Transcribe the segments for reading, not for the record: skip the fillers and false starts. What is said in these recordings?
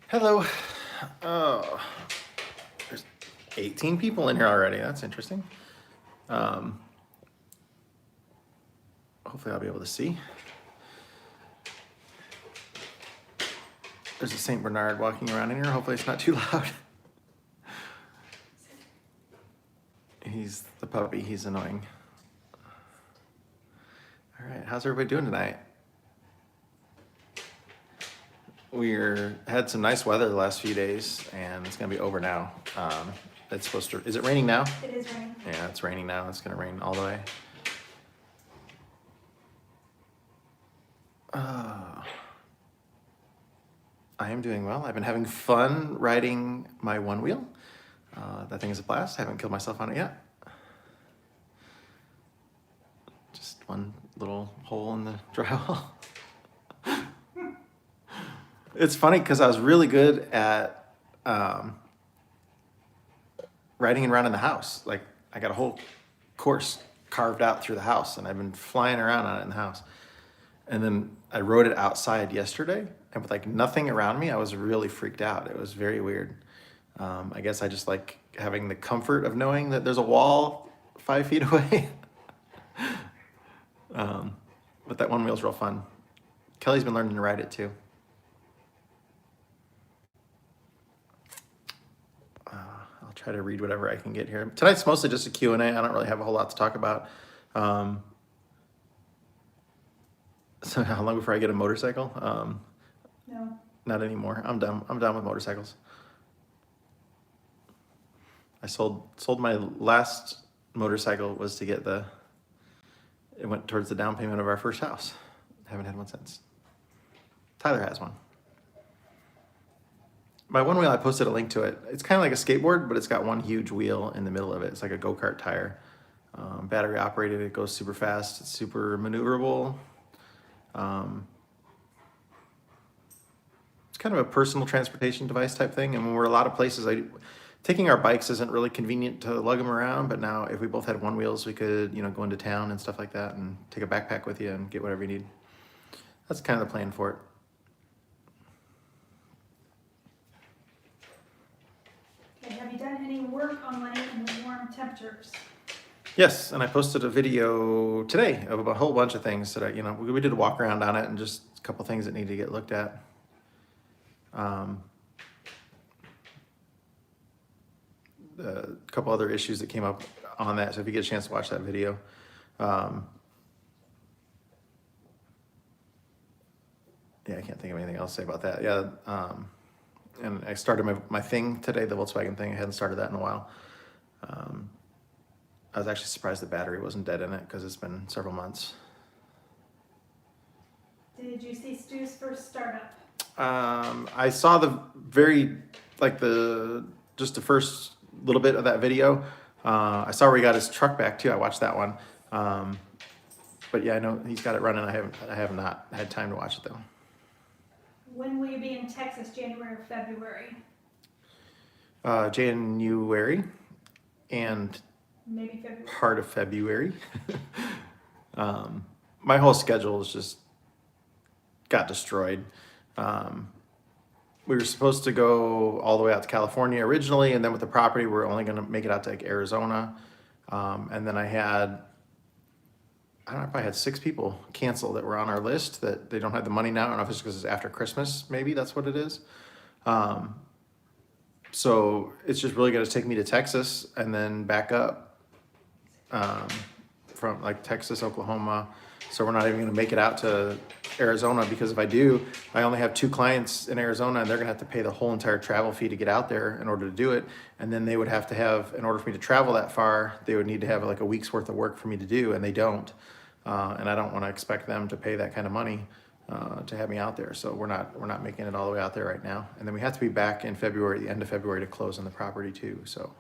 Hello. Oh, there's 18 people in here already. That's interesting. Um, Hopefully I'll be able to see. There's a Saint Bernard walking around in here. Hopefully it's not too loud. He's the puppy. He's annoying. All right. How's everybody doing tonight? We're had some nice weather the last few days, and it's gonna be over now. It's supposed to. Is it raining now? It is raining. Yeah, it's raining now. It's gonna rain all the way. I am doing well. I've been having fun riding my one wheel. That thing is a blast. I haven't killed myself on it yet. Just one little hole in the drywall. It's funny because I was really good at riding around in the house. Like I got a whole course carved out through the house, and I've been flying around on it in the house. And then I rode it outside yesterday, and with like nothing around me, I was really freaked out. It was very weird. I guess I just like having the comfort of knowing that there's a wall 5 feet away. But that one wheel's real fun. Kelly's been learning to ride it too. I'll try to read whatever I can get here. Tonight's mostly just a Q&A. I don't really have a whole lot to talk about. So how long before I get a motorcycle? No. Not anymore. I'm done. I'm done with motorcycles. I sold my last motorcycle was to get it went towards the down payment of our first house. Haven't had one since. Tyler has one. My one wheel, I posted a link to it. It's kind of like a skateboard, but it's got one huge wheel in the middle of it. It's like a go-kart tire. Battery operated, it goes super fast. It's super maneuverable. It's kind of a personal transportation device type thing. And when we're a lot of places, taking our bikes isn't really convenient to lug them around. But now if we both had one wheels, we could, go into town and stuff like that and take a backpack with you and get whatever you need. That's kind of the plan for it. Okay, have you done any work on letting in the warm temperatures? Yes, and I posted a video today of a whole bunch of things that we did a walk around on it and just a couple things that need to get looked at. A couple other issues that came up on that. So if you get a chance to watch that video, yeah, I can't think of anything else to say about that. Yeah, and I started my thing today, the Volkswagen thing. I hadn't started that in a while. I was actually surprised the battery wasn't dead in it because it's been several months. Did you see Stu's first startup? I saw the just the first little bit of that video. I saw where he got his truck back too. I watched that one. But yeah, I know he's got it running. I have not had time to watch it though. When will you be in Texas, January or February? January and Maybe February. part of February. My whole schedule is just got destroyed. We were supposed to go all the way out to California originally, and then with the property, we're only going to make it out to like Arizona. And then I don't know if I had 6 people cancel that were on our list that they don't have the money now. I don't know if it's because it's after Christmas, maybe that's what it is. So it's just really going to take me to Texas and then back up from like Texas, Oklahoma. So we're not even going to make it out to Arizona because if I do, I only have 2 clients in Arizona and they're going to have to pay the whole entire travel fee to get out there in order to do it. And then they would have to have, in order for me to travel that far, they would need to have like a week's worth of work for me to do, and they don't. And I don't want to expect them to pay that kind of money to have me out there. So we're not making it all the way out there right now. And then we have to be back in February, the end of February, to close on the property too. So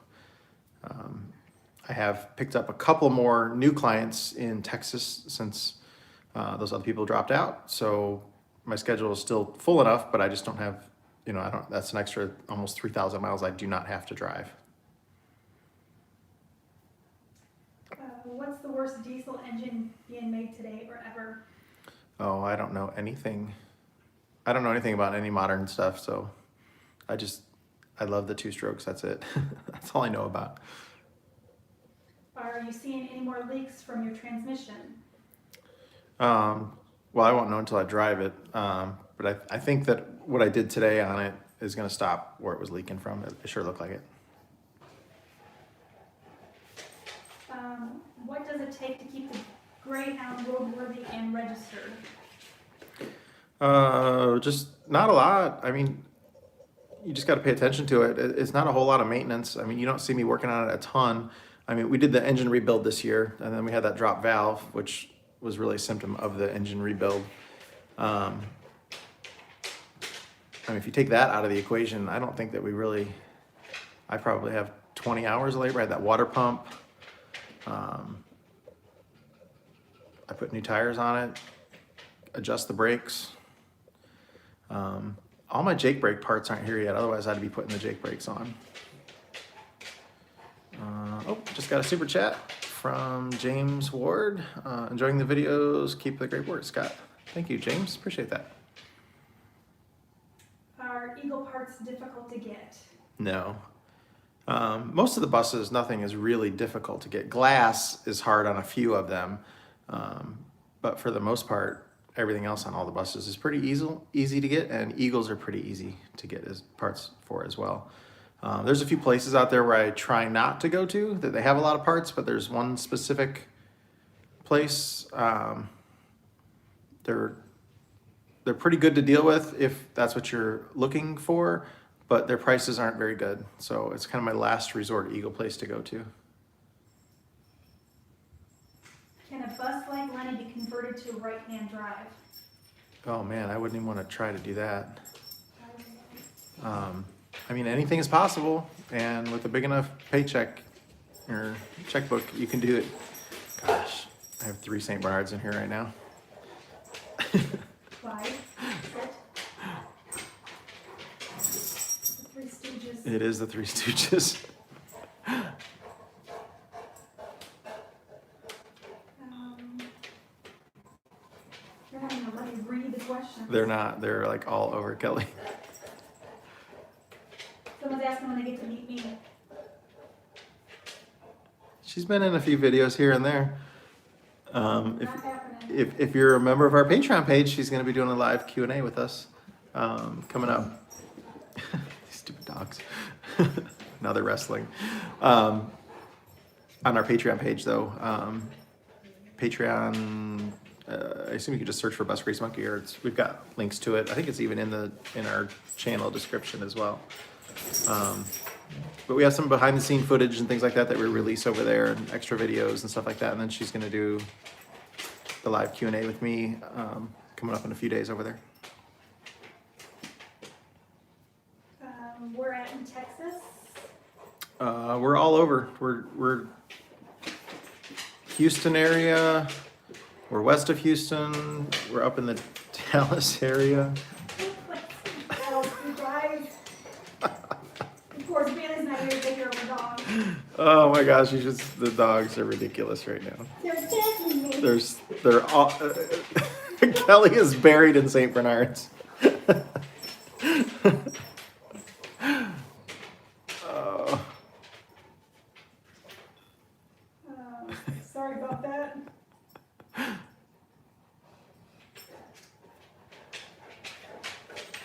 I have picked up a couple more new clients in Texas since those other people dropped out. So my schedule is still full enough, but I just don't have, that's an extra almost 3,000 miles I do not have to drive. What's the worst diesel engine being made today or ever? Oh, I don't know anything. I don't know anything about any modern stuff, so I love the 2 strokes. That's it. That's all I know about. Are you seeing any more leaks from your transmission? Well, I won't know until I drive it. But I think that what I did today on it is going to stop where it was leaking from. It sure looked like it. What does it take to keep the Greyhound roadworthy and registered? Just not a lot. I mean, you just got to pay attention to it. It's not a whole lot of maintenance. I mean, you don't see me working on it a ton. I mean, we did the engine rebuild this year, and then we had that drop valve, which was really a symptom of the engine rebuild. I mean, if you take that out of the equation, I don't think that I probably have 20 hours of labor. I had that water pump. I put new tires on it, adjust the brakes. All my Jake brake parts aren't here yet. Otherwise, I'd be putting the Jake brakes on. Just got a super chat from James Ward. Enjoying the videos. Keep the great work, Scott. Thank you, James. Appreciate that. Are Eagle parts difficult to get? No. Most of the buses, nothing is really difficult to get. Glass is hard on a few of them. But for the most part, everything else on all the buses is pretty easy to get, and Eagles are pretty easy to get as parts for as well. There's a few places out there where I try not to go to that they have a lot of parts, but there's one specific place. They're pretty good to deal with if that's what you're looking for, but their prices aren't very good. So it's kind of my last resort Eagle place to go to. Can a bus like Lenny be converted to right-hand drive? Oh man, I wouldn't even want to try to do that. I mean, anything is possible, and with a big enough paycheck or checkbook, you can do it. Gosh, I have 3 St. Bernards in here right now. Why? The Three Stooges. It is the 3 Stooges. You're not gonna let me read the questions. They're not. They're like all over Kelly. Someone's asking when they get to meet me. She's been in a few videos here and there. Not happening. If you're a member of our Patreon page, she's going to be doing a live Q&A with us coming up. These stupid dogs. Now they're wrestling. On our Patreon page, though, Patreon, I assume you could just search for Bus Grease Monkey, or we've got links to it. I think it's even in our channel description as well. But we have some behind the scene footage and things like that we release over there, and extra videos and stuff like that. And then she's going to do the live Q&A with me coming up in a few days over there. We're at in Texas. We're all over. We're Houston area. We're west of Houston. We're up in the Dallas area. Of course, Ben is not here to take care of our dog. Oh my gosh, the dogs are ridiculous right now. They're attacking me. They're all, Kelly is buried in St. Bernard's. Sorry about that.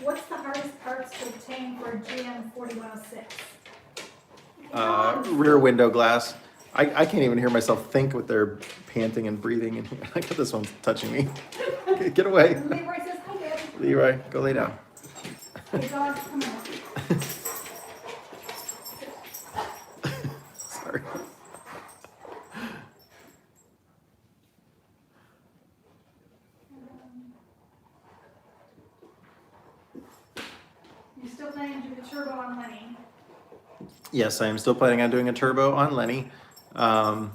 What's the hardest parts to obtain for a GM 4106? Rear window glass. I can't even hear myself think with their panting and breathing. And I got this one touching me. Get away. Leroy says, hi, Dad. Leroy, go lay down. Hey, dog, come on. Sorry. You still planning to do the turbo on Lenny? Yes, I am still planning on doing a turbo on Lenny. Not on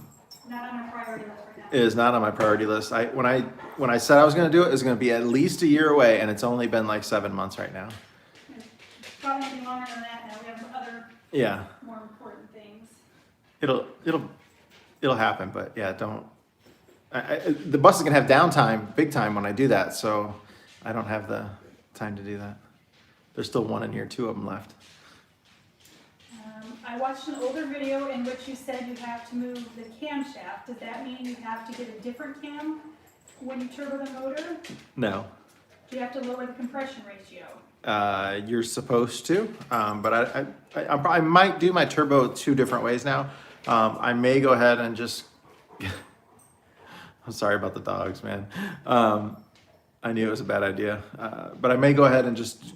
our priority list right now. It is not on my priority list. When I said I was going to do it, it was going to be at least a year away, and it's only been like 7 months right now. Probably anything longer than that now. We have Yeah, more important things. it'll happen, but yeah, don't. The bus is gonna have downtime, big time when I do that, so I don't have the time to do that. There's still one in here, two of them left. I watched an older video in which you said you have to move the camshaft. Does that mean you have to get a different cam when you turbo the motor? No. Do you have to lower the compression ratio? You're supposed to, but I might do my turbo two different ways now. I may go ahead and just, I'm sorry about the dogs, man. I knew it was a bad idea, but I may go ahead and just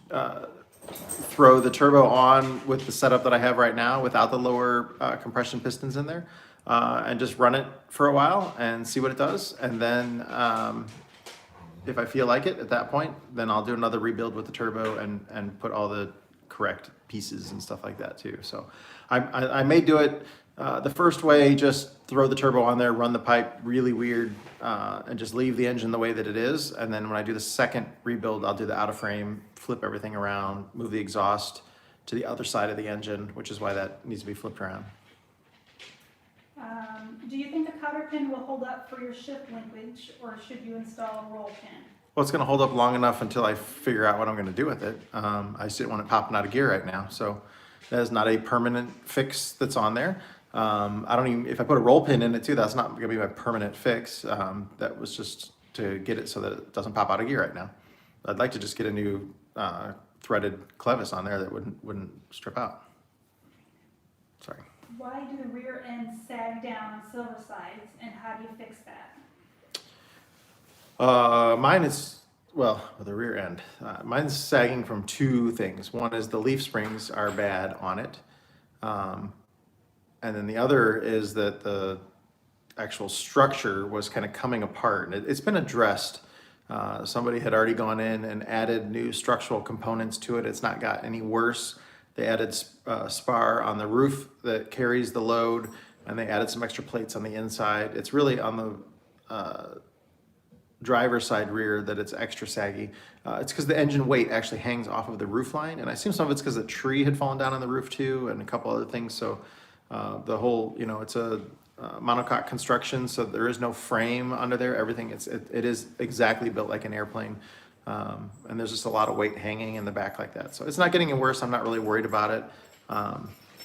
throw the turbo on with the setup that I have right now without the lower compression pistons in there, and just run it for a while and see what it does. And then if I feel like it at that point, then I'll do another rebuild with the turbo and put all the correct pieces and stuff like that too. So I may do it the first way, just throw the turbo on there, run the pipe really weird, and just leave the engine the way that it is. And then when I do the second rebuild, I'll do the out of frame, flip everything around, move the exhaust to the other side of the engine, which is why that needs to be flipped around. Do you think the cotter pin will hold up for your shift linkage, or should you install a roll pin? Well, it's going to hold up long enough until I figure out what I'm going to do with it. I just didn't want it popping out of gear right now. So that is not a permanent fix that's on there. I don't even, if I put a roll pin in it too, that's not going to be my permanent fix. That was just to get it so that it doesn't pop out of gear right now. I'd like to just get a new threaded clevis on there that wouldn't strip out. Sorry. Why do the rear ends sag down on silver sides, and how do you fix that? Mine is, well, with the rear end, mine's sagging from two things. One is the leaf springs are bad on it. And then the other is that the actual structure was kind of coming apart. And it's been addressed. Somebody had already gone in and added new structural components to it. It's not got any worse. They added spar on the roof that carries the load, and they added some extra plates on the inside. It's really on the driver's side rear that it's extra saggy. It's because the engine weight actually hangs off of the roof line, and I assume some of it's because a tree had fallen down on the roof too, and a couple other things. So the whole, you know, it's a monocoque construction, so there is no frame under there. Everything, it is exactly built like an airplane. And there's just a lot of weight hanging in the back like that. So it's not getting any worse. I'm not really worried about it.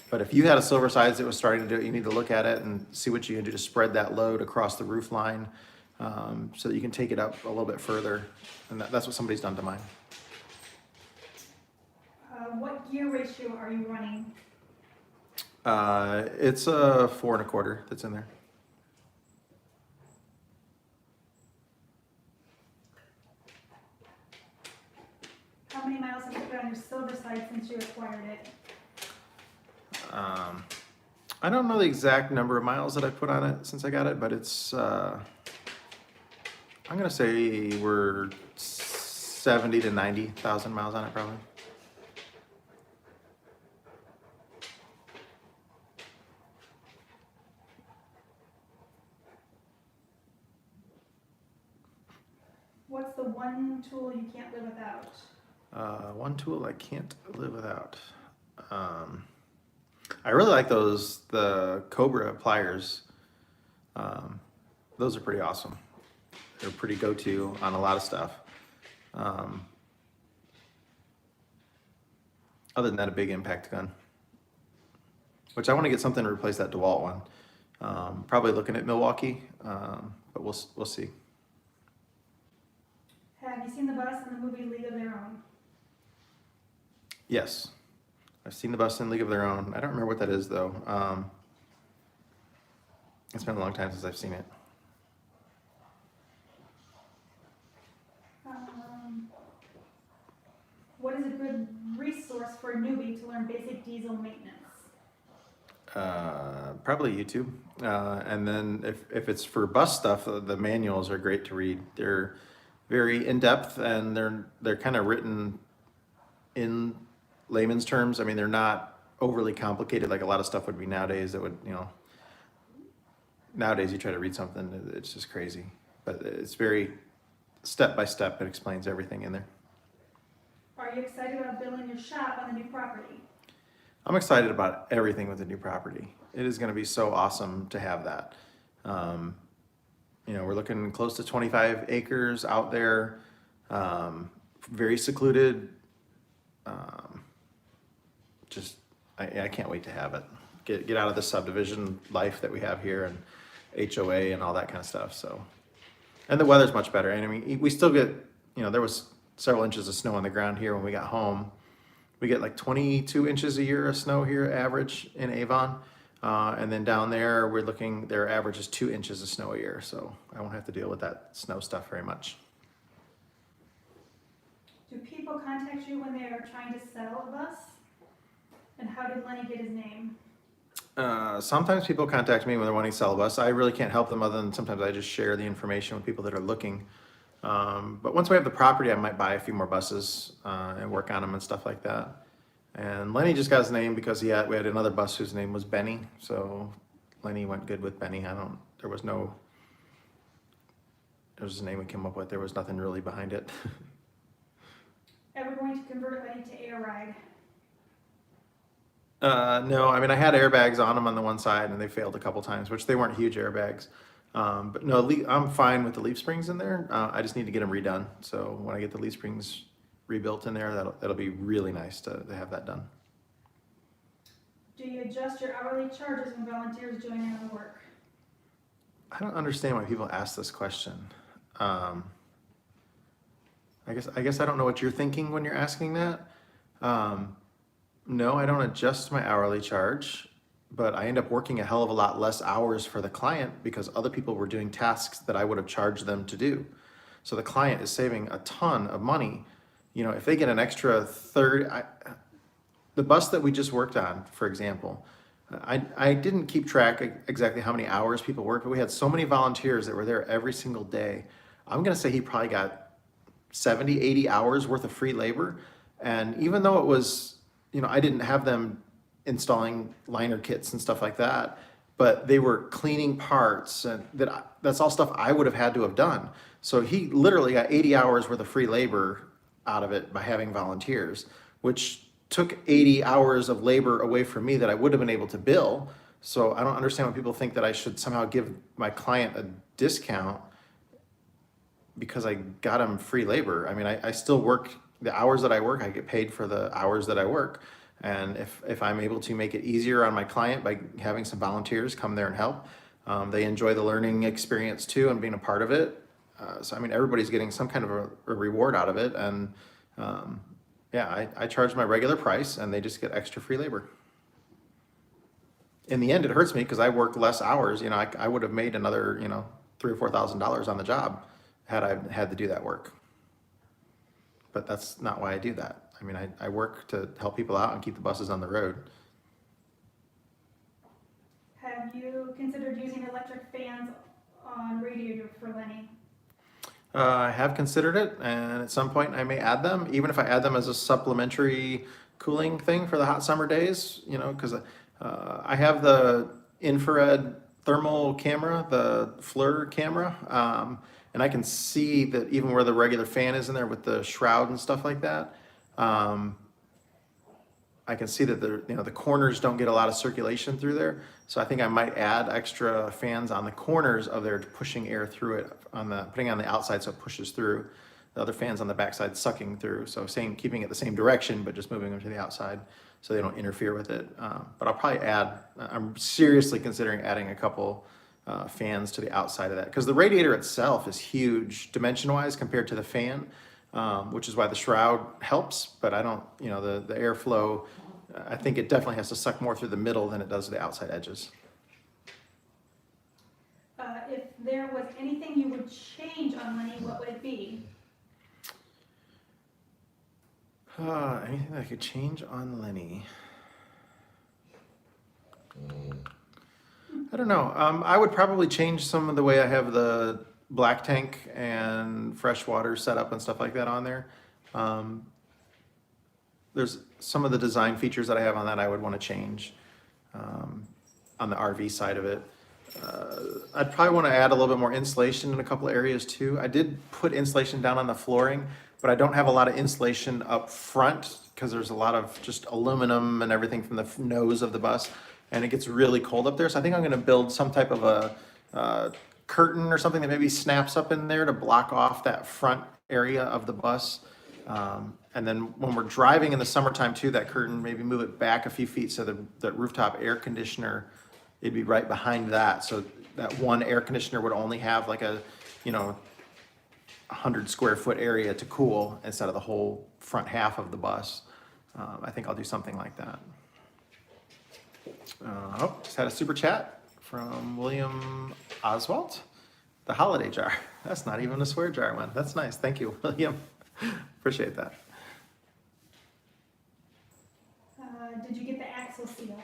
But if you had a silver sides that was starting to do it, you need to look at it and see what you can do to spread that load across the roof line, so that you can take it up a little bit further. And that's what somebody's done to mine. What gear ratio are you running? It's a 4 1/4 that's in there. How many miles have you put on your silver side since you acquired it? I don't know the exact number of miles that I put on it since I got it, but it's, I'm gonna say we're 70 to 90,000 miles on it probably. What's the one tool you can't live without? One tool I can't live without. I really like the Cobra pliers. Those are pretty awesome. They're pretty go-to on a lot of stuff. Other than that, a big impact gun, which I want to get something to replace that DeWalt one. Probably looking at Milwaukee, but we'll see. Have you seen the bus in the movie League of Their Own? Yes, I've seen the bus in League of Their Own. I don't remember what that is though. It's been a long time since I've seen it. What is a good resource for a newbie to learn basic diesel maintenance? Probably YouTube. And then if it's for bus stuff, the manuals are great to read. They're very in-depth, and they're kind of written in layman's terms. I mean, they're not overly complicated like a lot of stuff would be nowadays. That would, you know, nowadays you try to read something, it's just crazy. But it's very step by step. It explains everything in there. Are you excited about building your shop on the new property? I'm excited about everything with the new property. It is going to be so awesome to have that. You know, we're looking close to 25 acres out there, very secluded, just, I can't wait to have it. Get out of the subdivision life that we have here and HOA and all that kind of stuff, so. And the weather's much better, and I mean, we still get, there was several inches of snow on the ground here when we got home. We get like 22 inches a year of snow here, average in Avon. And then down there, their average is 2 inches of snow a year, so I won't have to deal with that snow stuff very much. Do people contact you when they are trying to sell a bus? And how did Lenny get his name? Sometimes people contact me when they're wanting to sell a bus. I really can't help them other than sometimes I just share the information with people that are looking. But once we have the property, I might buy a few more buses and work on them and stuff like that. And Lenny just got his name because we had another bus whose name was Benny. So Lenny went good with Benny. There was a name we came up with. There was nothing really behind it. Ever going to convert Lenny to Air Ride? No, I mean, I had airbags on them on the one side and they failed a couple times, which they weren't huge airbags. But no, I'm fine with the leaf springs in there. I just need to get them redone. So when I get the leaf springs rebuilt in there, that'll be really nice to have that done. Do you adjust your hourly charges when volunteers join in on the work? I don't understand why people ask this question. I guess I don't know what you're thinking when you're asking that. No, I don't adjust my hourly charge, but I end up working a hell of a lot less hours for the client because other people were doing tasks that I would have charged them to do. So the client is saving a ton of money. If they get an extra the bus that we just worked on, for example, I didn't keep track exactly how many hours people worked, but we had so many volunteers that were there every single day. I'm gonna say he probably got 70, 80 hours worth of free labor. And even though it was, I didn't have them installing liner kits and stuff like that, but they were cleaning parts and that's all stuff I would have had to have done. So he literally got 80 hours worth of free labor out of it by having volunteers, which took 80 hours of labor away from me that I would have been able to bill. So I don't understand when people think that I should somehow give my client a discount because I got him free labor. I mean, I still work the hours that I work, I get paid for the hours that I work. And if I'm able to make it easier on my client by having some volunteers come there and help, they enjoy the learning experience too and being a part of it. So I mean, everybody's getting some kind of a reward out of it. And yeah, I charge my regular price and they just get extra free labor. In the end, it hurts me because I work less hours. I would have made another, $3,000 or $4,000 on the job had I had to do that work. But that's not why I do that. I mean, I work to help people out and keep the buses on the road. Have you considered using electric fans on radiator for Lenny? I have considered it, and at some point I may add them, even if I add them as a supplementary cooling thing for the hot summer days, because I have the infrared thermal camera, the FLIR camera, and I can see that even where the regular fan is in there with the shroud and stuff like that, I can see that the corners don't get a lot of circulation through there. So I think I might add extra fans on the corners of there pushing air through it, putting on the outside so it pushes through. The other fans on the backside sucking through. So keeping it the same direction, but just moving them to the outside so they don't interfere with it. But I'll probably I'm seriously considering adding a couple fans to the outside of that, because the radiator itself is huge dimension-wise compared to the fan, which is why the shroud helps, but I don't, the airflow, I think it definitely has to suck more through the middle than it does the outside edges. If there was anything you would change on Lenny, what would it be? Anything that I could change on Lenny? I don't know. I would probably change some of the way I have the black tank and freshwater set up and stuff like that on there. There's some of the design features that I have on that I would want to change on the RV side of it. I'd probably want to add a little bit more insulation in a couple of areas too. I did put insulation down on the flooring, but I don't have a lot of insulation up front because there's a lot of just aluminum and everything from the nose of the bus, and it gets really cold up there. So I think I'm going to build some type of a curtain or something that maybe snaps up in there to block off that front area of the bus. And then when we're driving in the summertime too, that curtain, maybe move it back a few feet so the rooftop air conditioner, it'd be right behind that. So that one air conditioner would only have like a, 100 square foot area to cool instead of the whole front half of the bus. I think I'll do something like that. Just had a super chat from William Oswald. The holiday jar. That's not even a swear jar one. That's nice. Thank you, William. Appreciate that. Did you get the axle seal?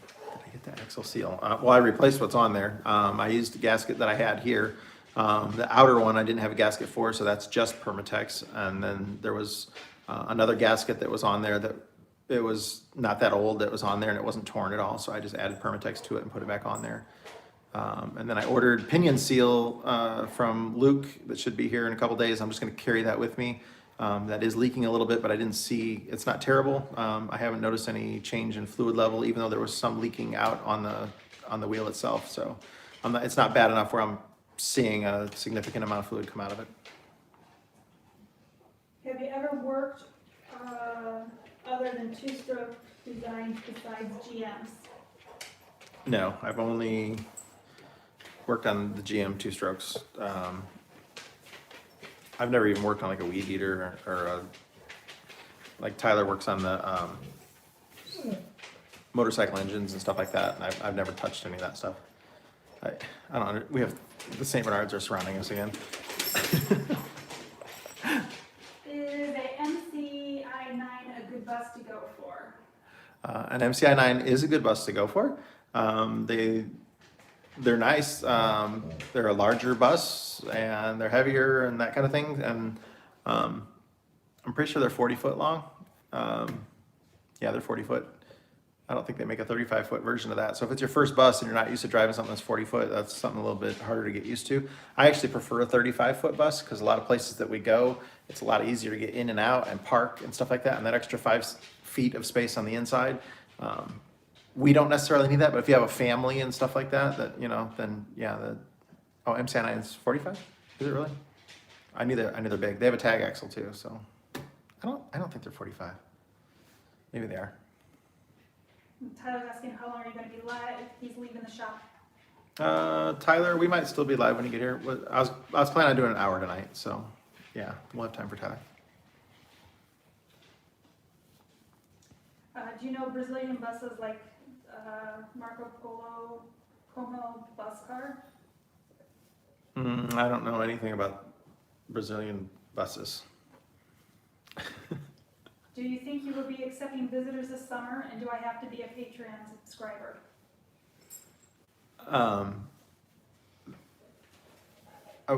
Did I get the axle seal? Well, I replaced what's on there. I used the gasket that I had here. The outer one I didn't have a gasket for, so that's just Permatex. And then there was another gasket that was on there that it was not that old that was on there and it wasn't torn at all. So I just added Permatex to it and put it back on there. And then I ordered pinion seal from Luke that should be here in a couple days. I'm just going to carry that with me. That is leaking a little bit, but I didn't see, it's not terrible. I haven't noticed any change in fluid level, even though there was some leaking out on the wheel itself. So it's not bad enough where I'm seeing a significant amount of fluid come out of it. Have you ever worked other than two-stroke designs besides GMs? No, I've only worked on the GM two strokes. I've never even worked on like a weed eater or like Tyler works on the motorcycle engines and stuff like that. And I've never touched any of that stuff. I don't know. We have the St. Bernards are surrounding us again. Is a MCI-9 a good bus to go for? An MCI-9 is a good bus to go for. They're nice. They're a larger bus and they're heavier and that kind of thing. And I'm pretty sure they're 40 foot long. Yeah, they're 40 foot. I don't think they make a 35 foot version of that. So if it's your first bus and you're not used to driving something that's 40 foot, that's something a little bit harder to get used to. I actually prefer a 35 foot bus because a lot of places that we go, it's a lot easier to get in and out and park and stuff like that. And that extra 5 feet of space on the inside, we don't necessarily need that, but if you have a family and stuff like that, then yeah, MCI-9 is 45? Is it really? I knew they're big. They have a tag axle too, so I don't think they're 45. Maybe they are. Tyler's asking how long are you going to be live? He's leaving the shop. Tyler, we might still be live when you get here. I was planning on doing an hour tonight, so yeah, we'll have time for Tyler. Do you know Brazilian buses like Marco Polo, Como bus car? I don't know anything about Brazilian buses. Do you think you will be accepting visitors this summer, and do I have to be a Patreon subscriber?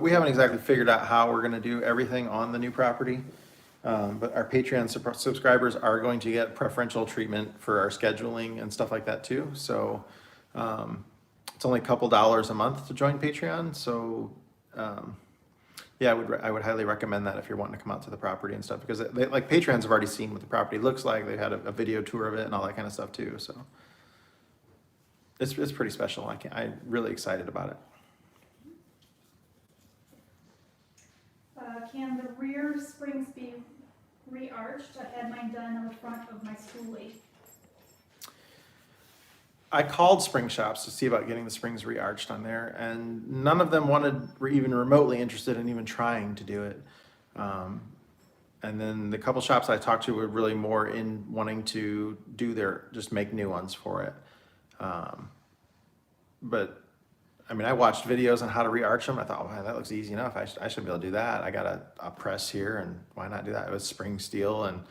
We haven't exactly figured out how we're going to do everything on the new property, but our Patreon subscribers are going to get preferential treatment for our scheduling and stuff like that too. So it's only a couple dollars a month to join Patreon. So yeah, I would highly recommend that if you're wanting to come out to the property and stuff, because like patrons have already seen what the property looks like. They've had a video tour of it and all that kind of stuff too. So it's pretty special. I'm really excited about it. Can the rear springs be re-arched? I had mine done on the front of my schoolie. I called spring shops to see about getting the springs re-arched on there, and none of them were even remotely interested in even trying to do it. And then the couple shops I talked to were really more in wanting to just make new ones for it. But I mean, I watched videos on how to re-arch them. I thought, oh, man, that looks easy enough. I should be able to do that. I got a press here, and why not do that? It was spring steel, and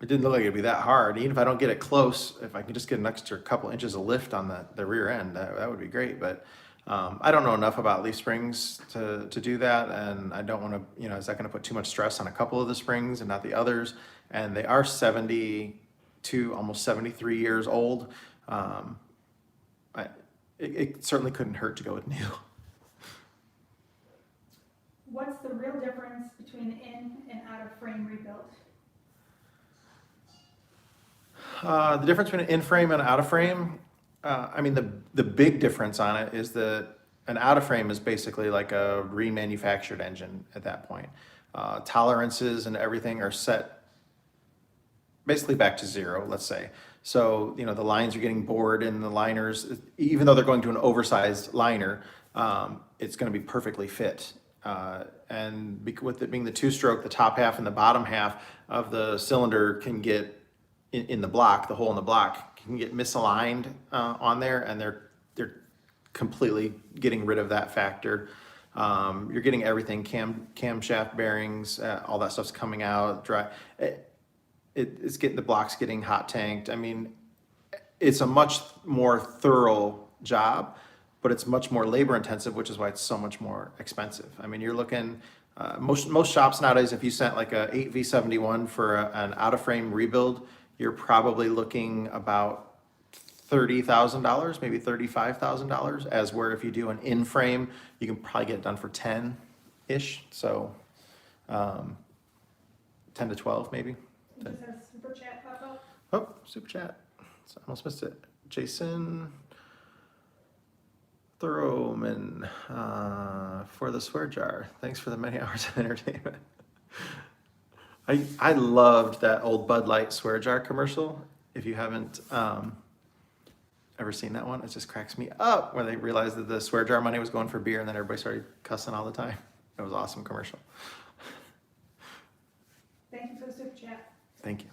it didn't look like it'd be that hard. Even if I don't get it close, if I can just get an extra couple inches of lift on the rear end, that would be great. But I don't know enough about leaf springs to do that, and I don't want to, is that going to put too much stress on a couple of the springs and not the others? And they are 72, almost 73 years old. It certainly couldn't hurt to go with new. What's the real difference between in and out of frame rebuild? The difference between an in-frame and out of frame, I mean, the big difference on it is that an out of frame is basically like a remanufactured engine at that point. tolerances and everything are set basically back to zero, let's say. So, the lines are getting bored in the liners, even though they're going to an oversized liner, it's gonna be perfectly fit. With it being the two-stroke, the top half and the bottom half of the cylinder can get in the block, the hole in the block can get misaligned on there, and they're completely getting rid of that factor. You're getting everything, camshaft bearings, all that stuff's coming out dry. It's getting, the block's getting hot tanked. I mean, it's a much more thorough job, but it's much more labor intensive, which is why it's so much more expensive. I mean, you're looking, most shops nowadays, if you sent like a 8V71 for an out of frame rebuild, you're probably looking about $30,000, maybe $35,000, as where if you do an in frame, you can probably get it done for 10-ish. So 10 to 12 maybe. Just have super chat pop up. Oh, super chat. So I almost missed it. Jason Thoroman for the swear jar. Thanks for the many hours of entertainment. I loved that old Bud Light swear jar commercial. If you haven't ever seen that one, it just cracks me up where they realized that the swear jar money was going for beer and then everybody started cussing all the time. It was an awesome commercial. Thank you for the super chat. Thank you.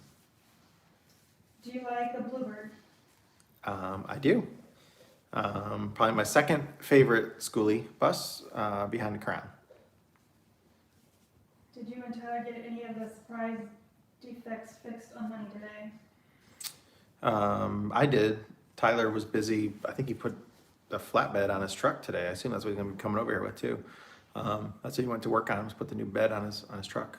Do you like a Bluebird? I do. Probably my second favorite schoolie bus behind the Crown. Did you and Tyler get any of the surprise defects fixed on money today? I did. Tyler was busy. I think he put a flatbed on his truck today. I assume that's what he's gonna be coming over here with too. That's what he went to work on, was put the new bed on his truck.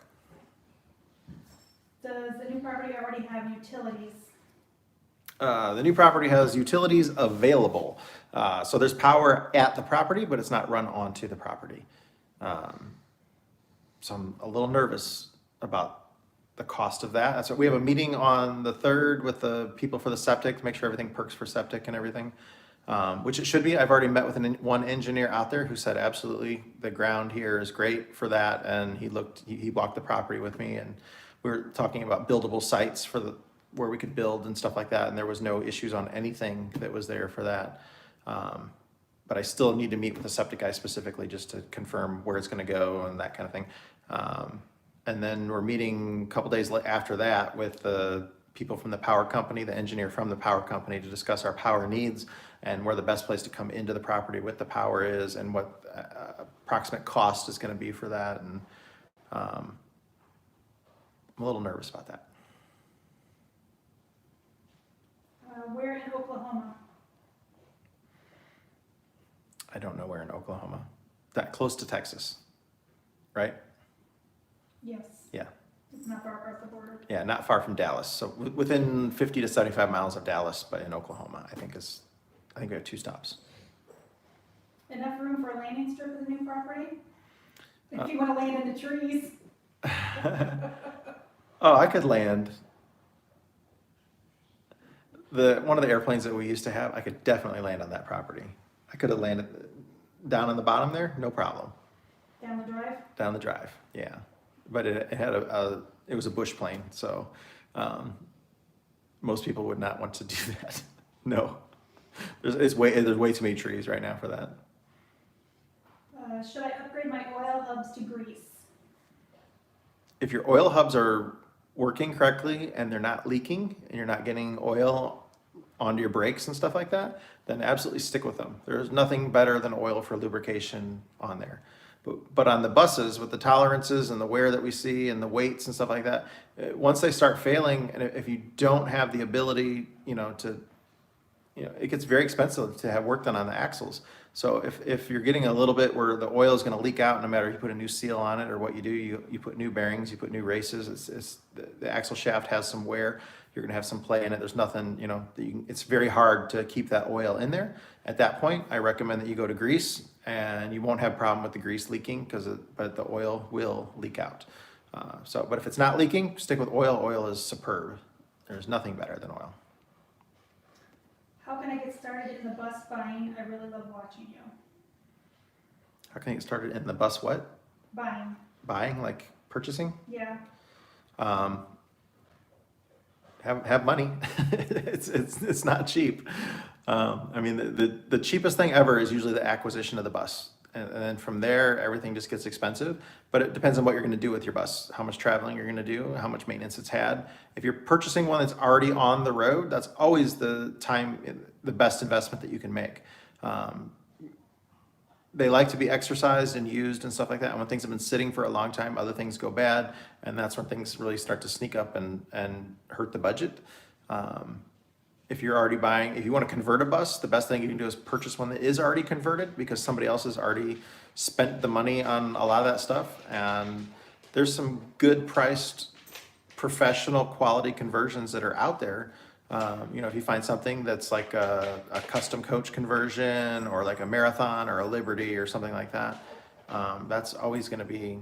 Does the new property already have utilities? The new property has utilities available. So there's power at the property, but it's not run onto the property. So I'm a little nervous about the cost of that. That's what we have a meeting on the 3rd with the people for the septic to make sure everything perks for septic and everything, which it should be. I've already met with one engineer out there who said absolutely the ground here is great for that, and he walked the property with me, and we were talking about buildable sites for where we could build and stuff like that, and there was no issues on anything that was there for that. But I still need to meet with the septic guy specifically just to confirm where it's gonna go and that kind of thing. And then we're meeting a couple days after that with the people from the power company, the engineer from the power company, to discuss our power needs and where the best place to come into the property with the power is and what approximate cost is gonna be for that. And I'm a little nervous about that. Where in Oklahoma? I don't know where in Oklahoma. That close to Texas, right? Yes. Yeah. It's not far across the border. Yeah, not far from Dallas. So within 50 to 75 miles of Dallas, but in Oklahoma, I think we have 2 stops. Enough room for a landing strip of the new property? If you want to land in the trees. Oh, I could land. One of the airplanes that we used to have, I could definitely land on that property. I could have landed down on the bottom there, no problem. Down the drive? Down the drive, yeah. But it had it was a bush plane, so most people would not want to do that. No, there's way too many trees right now for that. Should I upgrade my oil hubs to grease? If your oil hubs are working correctly and they're not leaking and you're not getting oil onto your brakes and stuff like that, then absolutely stick with them. There's nothing better than oil for lubrication on there. But on the buses, with the tolerances and the wear that we see and the weights and stuff like that, once they start failing, and if you don't have the ability, it gets very expensive to have work done on the axles. So if you're getting a little bit where the oil is going to leak out, no matter if you put a new seal on it or what you do, you put new bearings, you put new races. The axle shaft has some wear. You're going to have some play in it. There's nothing, it's very hard to keep that oil in there. At that point, I recommend that you go to grease, and you won't have a problem with the grease leaking but the oil will leak out. But if it's not leaking, stick with oil. Oil is superb. There's nothing better than oil. How can I get started in the bus buying? I really love watching you. How can I get started in the bus what? Buying. Buying, like purchasing. Yeah. Have money. It's not cheap. I mean, the cheapest thing ever is usually the acquisition of the bus. And then from there, everything just gets expensive. But it depends on what you're going to do with your bus, how much traveling you're going to do, how much maintenance it's had. If you're purchasing one that's already on the road, that's always the best investment that you can make. They like to be exercised and used and stuff like that. And when things have been sitting for a long time, other things go bad. And that's when things really start to sneak up and hurt the budget. If you're already buying, if you want to convert a bus, the best thing you can do is purchase one that is already converted, because somebody else has already spent the money on a lot of that stuff. And there's some good priced professional quality conversions that are out there. You know, if you find something that's like a custom coach conversion, or like a Marathon or a Liberty or something like that, that's always going to be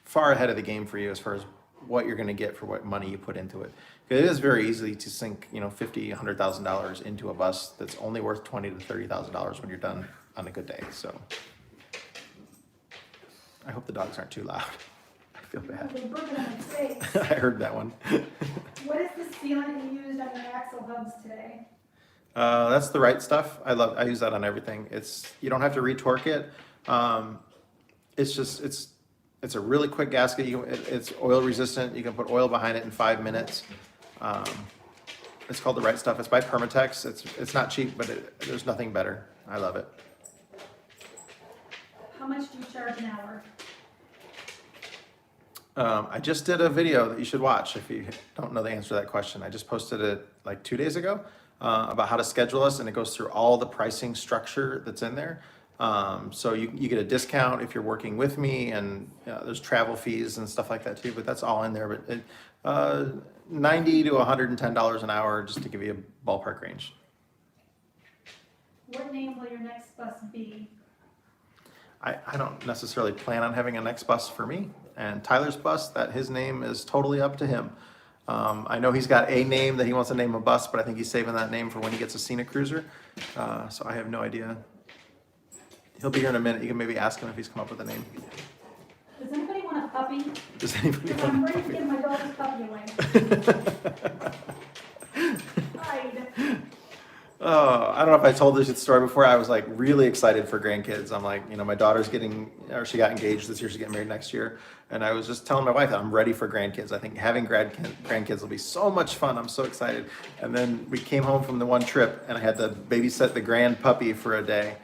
far ahead of the game for you as far as what you're going to get for what money you put into it. It is very easy to sink, you know, $50,000, $100,000 into a bus that's only worth $20,000 to $30,000 when you're done on a good day. So I hope the dogs aren't too loud. I feel bad. They broke it on my face. I heard that one. What is the sealant you used on your axle hubs today? That's the right stuff. I use that on everything. You don't have to retorque it. It's a really quick gasket. It's oil resistant. You can put oil behind it in 5 minutes. It's called the right stuff. It's by Permatex. It's not cheap, but there's nothing better. I love it. How much do you charge an hour? I just did a video that you should watch if you don't know the answer to that question. I just posted it like 2 days ago about how to schedule us, and it goes through all the pricing structure that's in there. So you get a discount if you're working with me, and there's travel fees and stuff like that too, but that's all in there. But $90 to $110 an hour, just to give you a ballpark range. What name will your next bus be? I don't necessarily plan on having a next bus for me, and Tyler's bus, his name is totally up to him. I know he's got a name that he wants to name a bus, but I think he's saving that name for when he gets a scenic cruiser. So I have no idea. He'll be here in a minute. You can maybe ask him if he's come up with a name. Does anybody want a puppy? Does anybody Because I'm want ready to give my daughter's puppy away. Hide. Oh, I don't know if I told this story before. I was like really excited for grandkids. I'm like, you know, my daughter's she got engaged this year. She's getting married next year. And I was just telling my wife that I'm ready for grandkids. I think having grandkids will be so much fun. I'm so excited. And then we came home from the one trip, and I had to babysit the grand puppy for a day.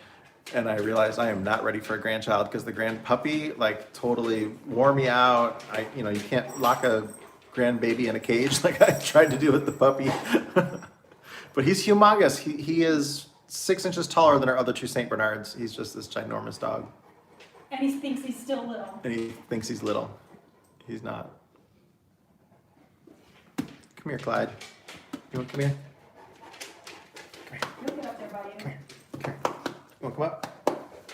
And I realized I am not ready for a grandchild, because the grand puppy like totally wore me out. You can't lock a grandbaby in a cage like I tried to do with the puppy. But he's humongous. He is 6 inches taller than our other 2 St. Bernards. He's just this ginormous dog. And he thinks he's still little. And he thinks he's little. He's not. Come here, Clyde. You want to come here? Come here. He'll get up there by you. Come here. Come here. You want to come up?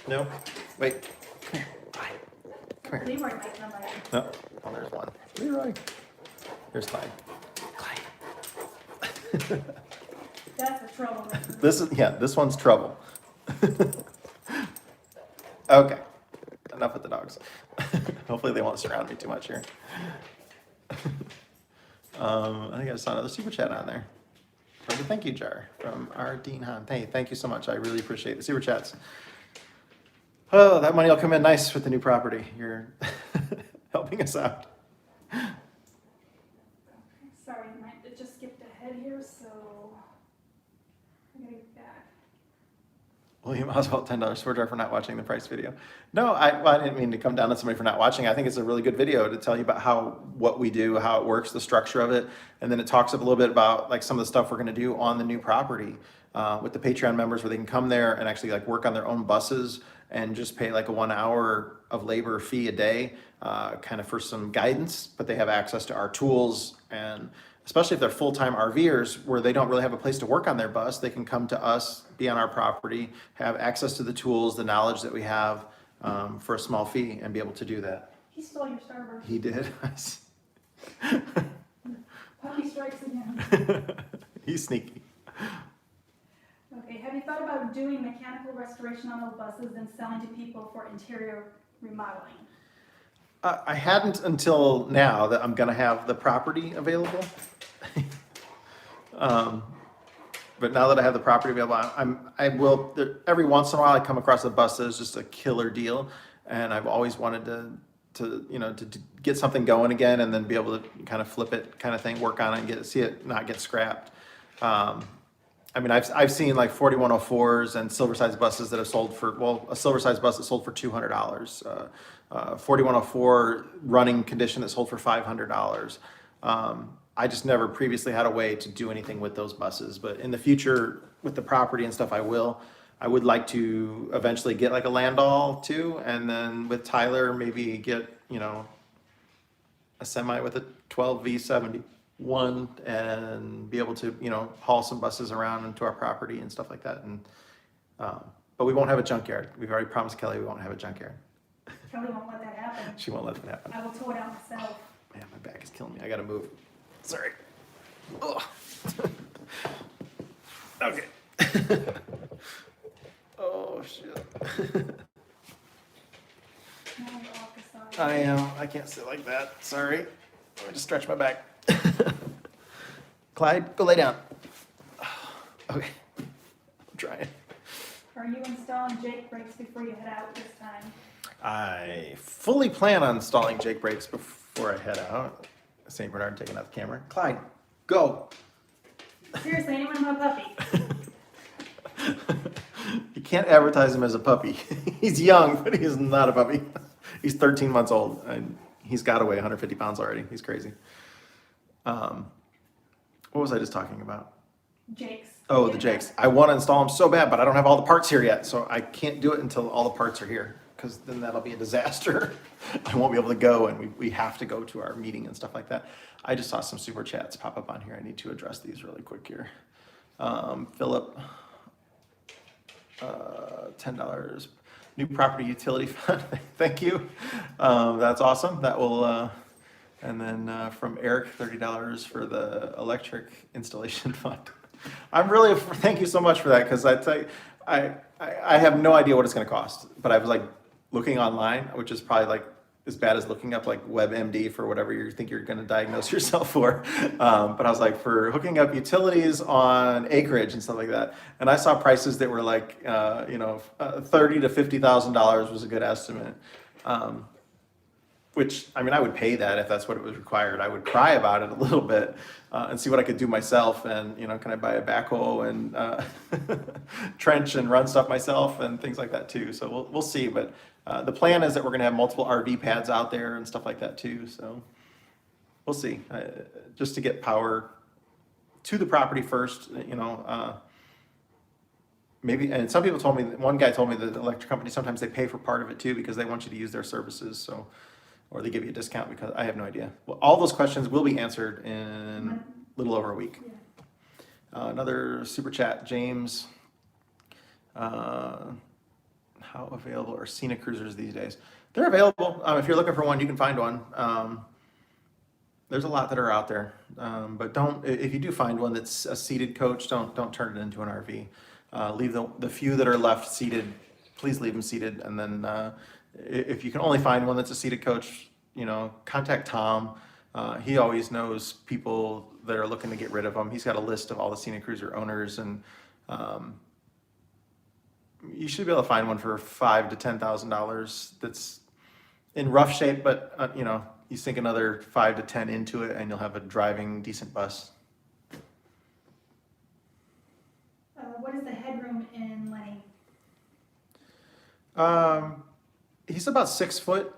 No? Wait. Come here. Clyde. Come here. Leroy might come by you. No. Oh, there's one. Leroy. There's Clyde. Clyde. That's the trouble. This one's trouble. Okay. Enough with the dogs. Hopefully they won't surround me too much here. I think I saw another super chat on there. From the thank you jar from our Dean Hahn. Hey, thank you so much. I really appreciate the super chats. Oh, that money will come in nice with the new property. You're helping us out. Sorry, it just skipped ahead here, so I gotta get back. William Oswald, $10 for driver for not watching the price video. No, I didn't mean to come down on somebody for not watching. I think it's a really good video to tell you about what we do, how it works, the structure of it. And then it talks up a little bit about like some of the stuff we're gonna do on the new property with the Patreon members, where they can come there and actually like work on their own buses and just pay like a 1 hour of labor fee a day, kind of for some guidance, but they have access to our tools. And especially if they're full-time RVers where they don't really have a place to work on their bus, they can come to us, be on our property, have access to the tools, the knowledge that we have for a small fee, and be able to do that. He stole your starboard. He did. Puppy strikes again. He's sneaky. Okay, have you thought about doing mechanical restoration on old buses and selling to people for interior remodeling? I hadn't until now that I'm gonna have the property available. But now that I have the property available, I will, every once in a while I come across a bus that is just a killer deal. And I've always wanted to get something going again and then be able to kind of flip it kind of thing, work on it and see it not get scrapped. I mean, I've seen like 4104s and silver size buses that have sold for, well, a silver size bus that sold for $200, 4104 running condition that sold for $500. I just never previously had a way to do anything with those buses, but in the future with the property and stuff, I will. I would like to eventually get like a Landau too, and then with Tyler, maybe get, a semi with a 12V71 and be able to, haul some buses around into our property and stuff like that. And, but we won't have a junkyard. We've already promised Kelly we won't have a junkyard. Kelly won't let that happen. She won't let that happen. I will tow it out myself. Man, my back is killing me. I gotta move. Sorry. Ugh. Okay. Oh, shit. Now we're off the side. I am. I can't sit like that. Sorry. Let me just stretch my back. Clyde, go lay down. Okay. I'm trying. Are you installing Jake brakes before you head out this time? I fully plan on installing Jake brakes before I head out. St. Bernard taking out the camera. Clyde, go. Seriously, anyone want a puppy? You can't advertise him as a puppy. He's young, but he's not a puppy. He's 13 months old, and he's got to weigh 150 pounds already. He's crazy. What was I just talking about? Jake's. Oh, the Jakes. I want to install them so bad, but I don't have all the parts here yet, so I can't do it until all the parts are here, because then that'll be a disaster. I won't be able to go, and we have to go to our meeting and stuff like that. I just saw some super chats pop up on here. I need to address these really quick here. Philip, $10. New property utility fund. Thank you. That's awesome. That will, and then from Eric, $30 for the electric installation fund. I'm really, thank you so much for that, because I tell you, I have no idea what it's going to cost, but I was like looking online, which is probably like as bad as looking up like WebMD for whatever you think you're going to diagnose yourself for. But I was like, for hooking up utilities on acreage and stuff like that. And I saw prices that were like, $30,000 to $50,000 was a good estimate. Which, I mean, I would pay that if that's what it was required. I would cry about it a little bit and see what I could do myself. And, can I buy a backhoe and trench and run stuff myself and things like that too. So we'll see. But the plan is that we're going to have multiple RV pads out there and stuff like that too. So we'll see. Just to get power to the property first, maybe, and some people told me, one guy told me that the electric company, sometimes they pay for part of it too because they want you to use their services. So, or they give you a discount, because I have no idea. Well, all those questions will be answered in a little over a week. Yeah. Another super chat, James. How available are scenic cruisers these days? They're available. If you're looking for one, you can find one. There's a lot that are out there, but if you do find one that's a seated coach, don't turn it into an RV. Leave the few that are left seated. Please leave them seated, and then if you can only find one that's a seated coach, contact Tom. He always knows people that are looking to get rid of them. He's got a list of all the scenic cruiser owners, and you should be able to find one for $5,000 to $10,000 that's in rough shape, but you sink another 5 to 10 into it, and you'll have a driving decent bus. What is the headroom in Lenny? He's about 6 foot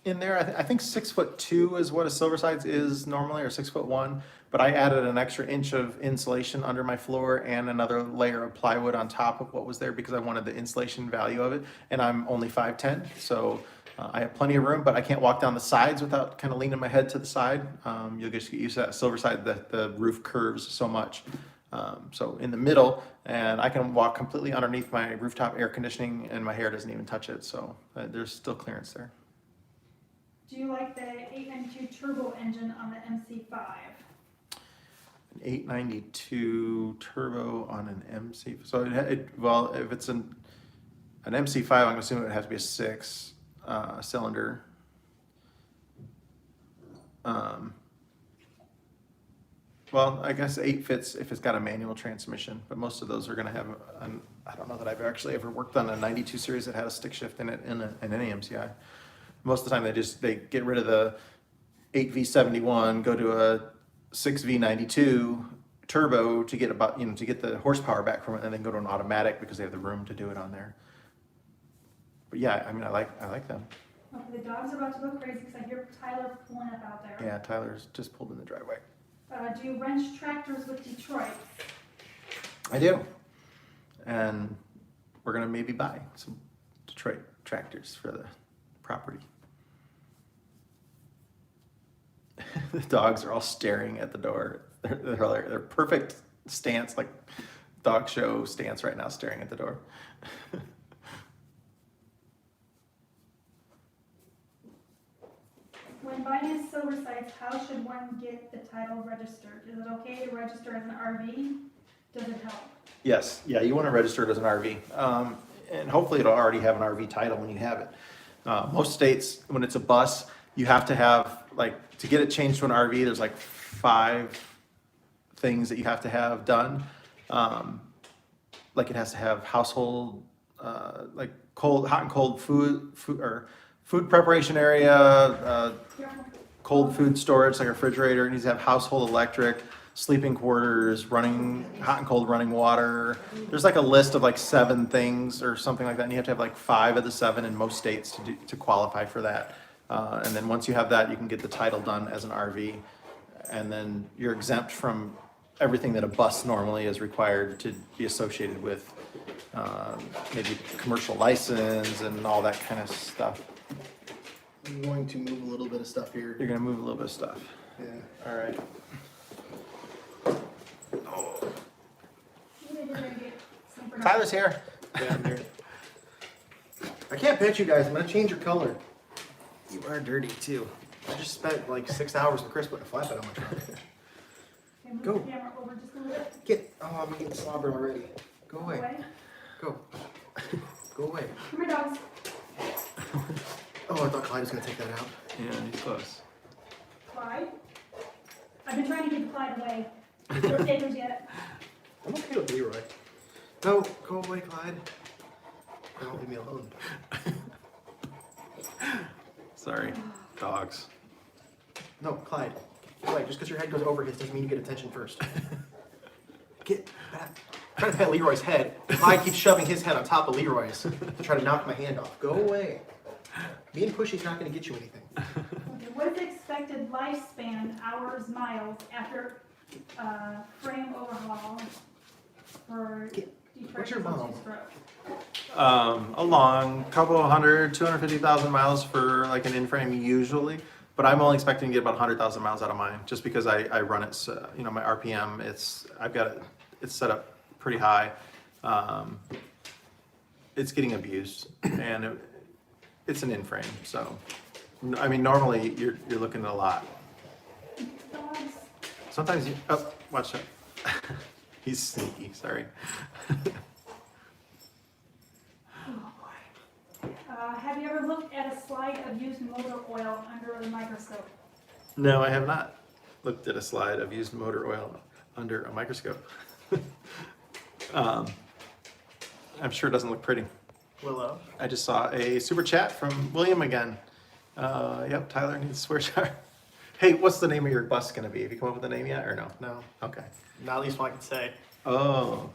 in there. I think 6'2" is what a silver sides is normally, or 6'1". But I added an extra inch of insulation under my floor and another layer of plywood on top of what was there because I wanted the insulation value of it. And I'm only 5'10", so I have plenty of room, but I can't walk down the sides without kind of leaning my head to the side. You'll just get used to that silver side, the roof curves so much. So in the middle, and I can walk completely underneath my rooftop air conditioning, and my hair doesn't even touch it. So there's still clearance there. Do you like the 892 turbo engine on the MC5? An 892 turbo on an MC. So well, if it's an MC5, I'm assuming it would have to be a 6 cylinder. Well, I guess 8 fits if it's got a manual transmission, but most of those are gonna have, I don't know that I've actually ever worked on a 92 series that had a stick shift in it in any MCI. Most of the time they get rid of the 8V71, go to a 6V92 turbo to get about, to get the horsepower back from it, and then go to an automatic because they have the room to do it on there. But yeah, I mean, I like them. Okay, the dogs are about to go crazy because I hear Tyler pulling up out there. Yeah, Tyler's just pulled in the driveway. Do you wrench tractors with Detroit? I do. And we're gonna maybe buy some Detroit tractors for the property. The dogs are all staring at the door. They're perfect stance, like dog show stance right now, staring at the door. When buying a silver sites, how should one get the title registered? Is it okay to register as an RV? Does it help? Yes, yeah, you want to register it as an RV. And hopefully it'll already have an RV title when you have it. Most states, when it's a bus, you have to have, like, to get it changed to an RV, there's like 5 things that you have to have done. Like it has to have household, like hot and cold food or food preparation area, cold food storage, like a refrigerator. It needs to have household electric, sleeping quarters, running hot and cold running water. There's like a list of like 7 things or something like that, and you have to have like 5 of the 7 in most states to qualify for that. And then once you have that, you can get the title done as an RV, and then you're exempt from everything that a bus normally is required to be associated with, maybe commercial license and all that kind of stuff. I'm going to move a little bit of stuff here. You're gonna move a little bit of stuff. Yeah. All right. Tyler's here. Yeah, I'm here. I can't pet you guys. I'm gonna change your color. You are dirty too. I just spent like 6 hours with Chris putting a flatbed on my truck. Okay, move Go. the camera over just a little bit. Get. Oh, I'm getting slobbered already. Go away. Away. Go. Go away. Come here, dogs. Oh, I thought Clyde was gonna take that out. Yeah, he's close. Clyde. I've been trying to get Clyde away. No takers yet. I'm okay with Leroy. No, go away, Clyde. Don't leave me alone. Sorry, dogs. No, Clyde. Get away. Just because your head goes over his doesn't mean you get attention first. Get back. I'm trying to pet Leroy's head. Clyde keeps shoving his head on top of Leroy's to try to knock my hand off. Go away. Being pushy's not going to get you anything. Okay, what is the expected lifespan, hours, miles, after frame overhaul for Detroit What's your mom? two-stroke? A long couple 250,000 miles for like an in-frame usually, but I'm only expecting to get about 100,000 miles out of mine just because I run it, so, my RPM, I've got it's set up pretty high. It's getting abused and it's an in-frame, so, I mean, normally you're looking at a lot. Dogs. Sometimes watch that. He's sneaky, sorry. Have you ever looked at a slide of used motor oil under the microscope? No, I have not looked at a slide of used motor oil under a microscope. I'm sure it doesn't look pretty. Willow. I just saw a super chat from William again. Yep, Tyler needs a swear jar. Hey, what's the name of your bus gonna be? Have you come up with a name yet or no? No. Okay. Not at least one I can say. Oh.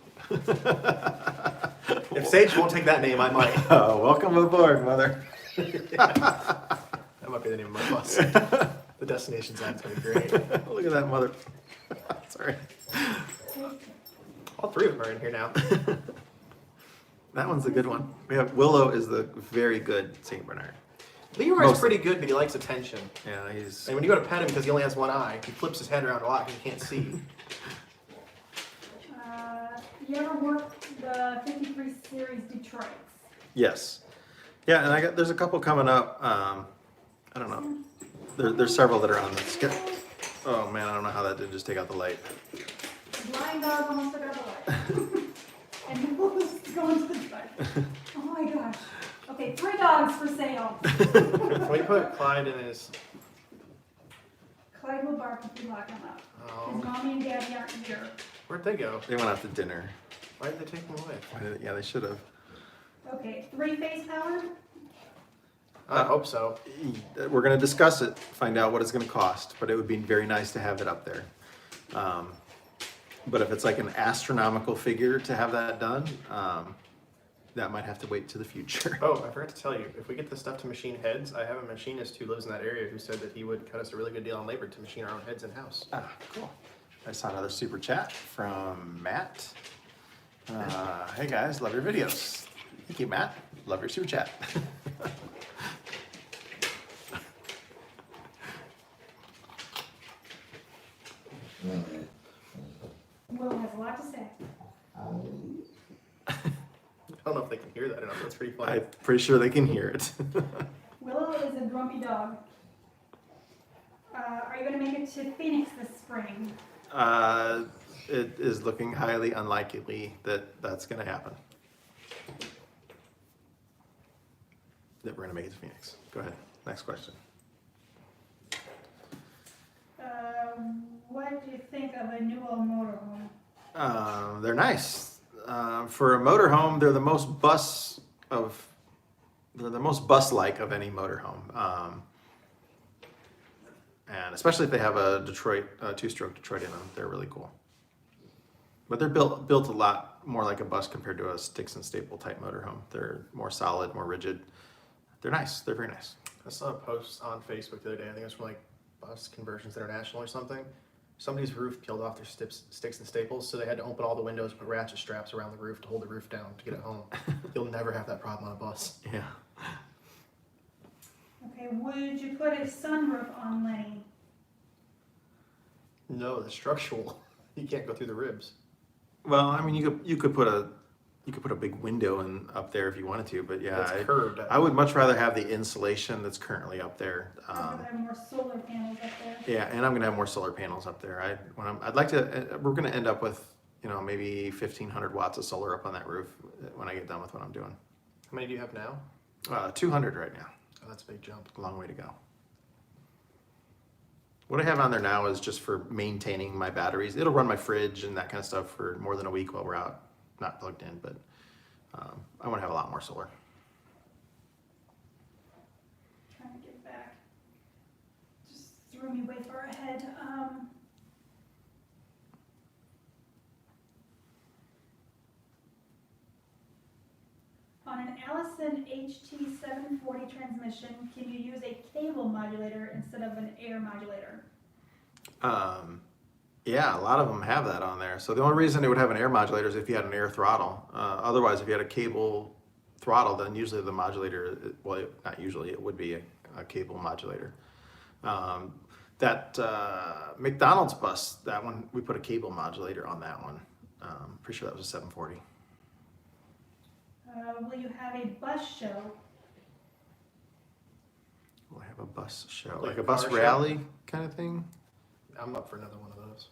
If Sage won't take that name, I might. Oh, welcome aboard, mother. That might be the name of my bus. The destination sign's gonna be great. Look at that mother. Sorry. All 3 of them are in here now. That one's a good one. We have Willow is the very good Saint Bernard. Leroy's Mostly. pretty good, but he likes attention. Yeah, he's. And when you go to pet him because he only has one eye, he flips his head around a lot because he can't see. You ever worked the 53 series Detroits? Yes. Yeah, and there's a couple coming up. I don't know. There's several that are on this. Oh man, I don't know how that didn't just take out the light. Blind dog almost took out the light. And he was going to the truck. Oh my gosh. Okay, 3 dogs for sale. When you put Clyde in his Clyde will bark if you lock him up. Oh. His mommy and daddy aren't here. Where'd they go? They went out to dinner. Why did they take them away? Yeah, they should have. Okay, 3-phase power? I hope so. We're gonna discuss it, find out what it's gonna cost, but it would be very nice to have it up there. But if it's like an astronomical figure to have that done, that might have to wait to the future. Oh, I forgot to tell you, if we get this stuff to machine heads, I have a machinist who lives in that area who said that he would cut us a really good deal on labor to machine our own heads in-house. Ah, cool. I saw another super chat from Matt. Hey guys, love your videos. Thank you, Matt. Love your super chat. Will has a lot to say. I don't know if they can hear that or not, that's pretty funny. I'm pretty sure they can hear it. Willow is a grumpy dog. Are you going to make it to Phoenix this spring? It is looking highly unlikely that that's going to happen. That we're going to make it to Phoenix. Go ahead. Next question. What do you think of a new old motorhome? They're nice. For a motorhome, they're the most bus-like of any motorhome. And especially if they have a two-stroke Detroit in them, they're really cool. But they're built a lot more like a bus compared to a sticks and staple type motorhome. They're more solid, more rigid. They're nice. They're very nice. I saw a post on Facebook the other day, I think it was from like Bus Conversions International or something. Somebody's roof peeled off their sticks and staples, so they had to open all the windows, put ratchet straps around the roof to hold the roof down to get it home. You'll never have that problem on a bus. Yeah. Okay, would you put a sunroof on Lenny? No, the structural. You can't go through the ribs. Well, I mean, you could put a big window in up there if you wanted to, but yeah, It's curved. I would much rather have the insulation that's currently up there. I'm going to have more solar panels up there. Yeah, and I'm gonna have more solar panels up there. I'd like to. We're gonna end up with maybe 1,500 watts of solar up on that roof when I get done with what I'm doing. How many do you have now? 200 right now. Oh, that's a big jump. A long way to go. What I have on there now is just for maintaining my batteries. It'll run my fridge and that kind of stuff for more than a week while we're out, not plugged in. But I want to have a lot more solar. Trying to get back. Just threw me way far ahead. On an Allison HT740 transmission, can you use a cable modulator instead of an air modulator? Yeah, a lot of them have that on there. So the only reason it would have an air modulator is if you had an air throttle. Otherwise, if you had a cable throttle, then usually the modulator, well, not usually, it would be a cable modulator. That McDonald's bus, that one, we put a cable modulator on that one. Pretty sure that was a 740. Will you have a bus show? We'll have a bus show, Like like a a bus car show? rally kind of thing. I'm up for another one of those.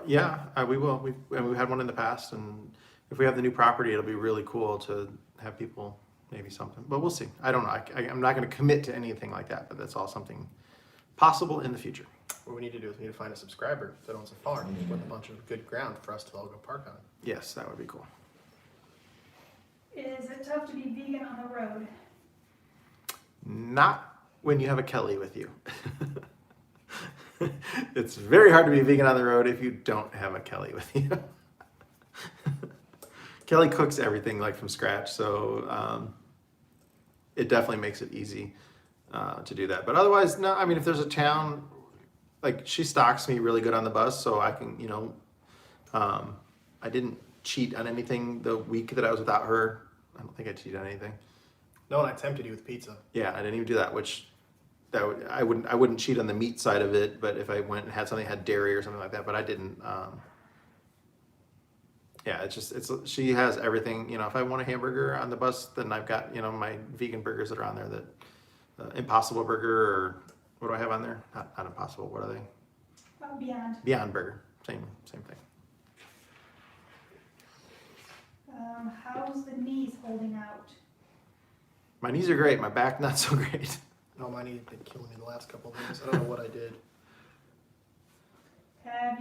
Yeah, we will. We've had one in the past, and if we have the new property, it'll be really cool to have people, maybe something. But we'll see. I don't know. I'm not going to commit to anything like that, but that's all something possible in the future. What we need to do is we need to find a subscriber that owns a farm with a bunch of good ground for us to all go park on. Yes, that would be cool. Is it tough to be vegan on the road? Not when you have a Kelly with you. It's very hard to be vegan on the road if you don't have a Kelly with you. Kelly cooks everything like from scratch, so it definitely makes it easy to do that. But otherwise, no, I mean, if there's a town, like she stocks me really good on the bus, so I can, I didn't cheat on anything the week that I was without her. I don't think I cheated on anything. No, and I tempted you with pizza. Yeah, I didn't even do that, which I wouldn't cheat on the meat side of it, but if I went and had something that had dairy or something like that, but I didn't. Yeah, she has everything. If I want a hamburger on the bus, then I've got my vegan burgers that are on there. That Impossible Burger, or what do I have on there? Not Impossible. What are they? Beyond. Beyond Burger. Same thing. How's the knees holding out? My knees are great. My back not so great. No, my knee's been killing me the last couple of days. I don't know what I did.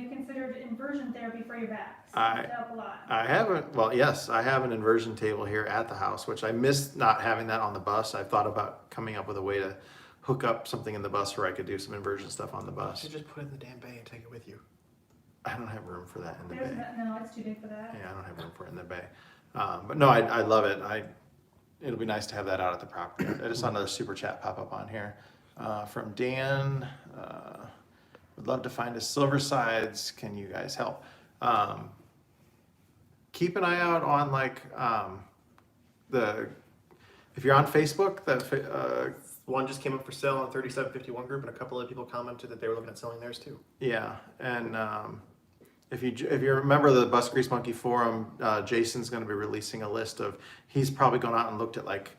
Have you considered inversion therapy for your back? I- Seems to help a lot. I haven't, well, yes, I have an inversion table here at the house, which I missed not having that on the bus. I thought about coming up with a way to hook up something in the bus where I could do some inversion stuff on the You bus. should just put it in the damn bay and take it with you. I don't have room for that in the There's bay. no, it's too big for that. Yeah, I don't have room for it in the bay. But no, I love it. It'll be nice to have that out at the property. I just saw another super chat pop up on here from Dan. Would love to find a silver sides. Can you guys help? Keep an eye out on like if you're on Facebook, One just came up for sale on 3751 group, and a couple of people commented that they were looking at selling theirs too. yeah, and if you remember the Bus Grease Monkey forum, Jason's going to be releasing a list of. He's probably gone out and looked at like,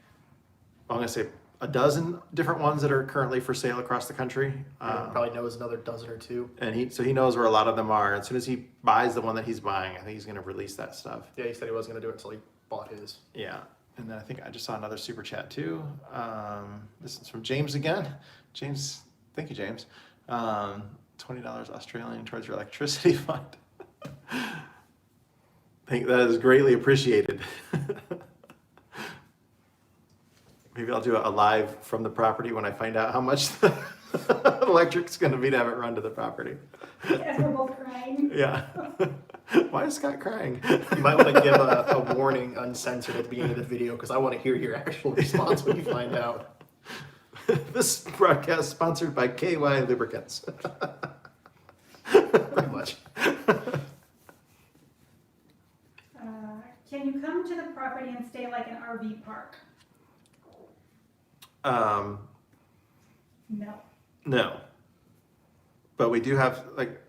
I'm going to say a dozen different ones that are currently for sale across the country. Probably knows another dozen or two. And he knows where a lot of them are. As soon as he buys the one that he's buying, I think he's going to release that stuff. Yeah, he said he was going to do it until he bought his. Yeah. And then I think I just saw another super chat too. This is from James again. James, thank you, James. $20 Australian towards your electricity fund. I think that is greatly appreciated. Maybe I'll do a live from the property when I find out how much the electric's going to be to have it run to the property. As we're both crying. Yeah. Why is Scott crying? You might want to give a warning uncensored at the beginning of the video, because I want to hear your actual response when you find out. This broadcast sponsored by KY Lubricants. Pretty much. Can you come to the property and stay like an RV park? No. No. But we do have, like,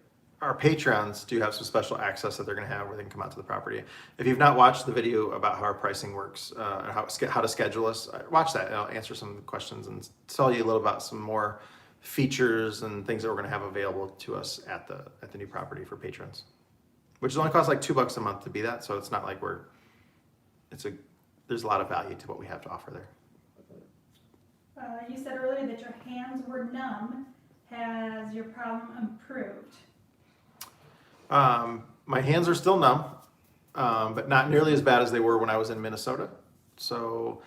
our patrons do have some special access that they're going to have where they can come out to the property. If you've not watched the video about how our pricing works, and how to schedule us, watch that and I'll answer some questions and tell you a little about some more features and things that we're going to have available to us at the new property for patrons, which only costs like $2 a month to be that. So it's not like there's a lot of value to what we have to offer there. You said earlier that your hands were numb. Has your problem improved? My hands are still numb, but not nearly as bad as they were when I was in Minnesota. So,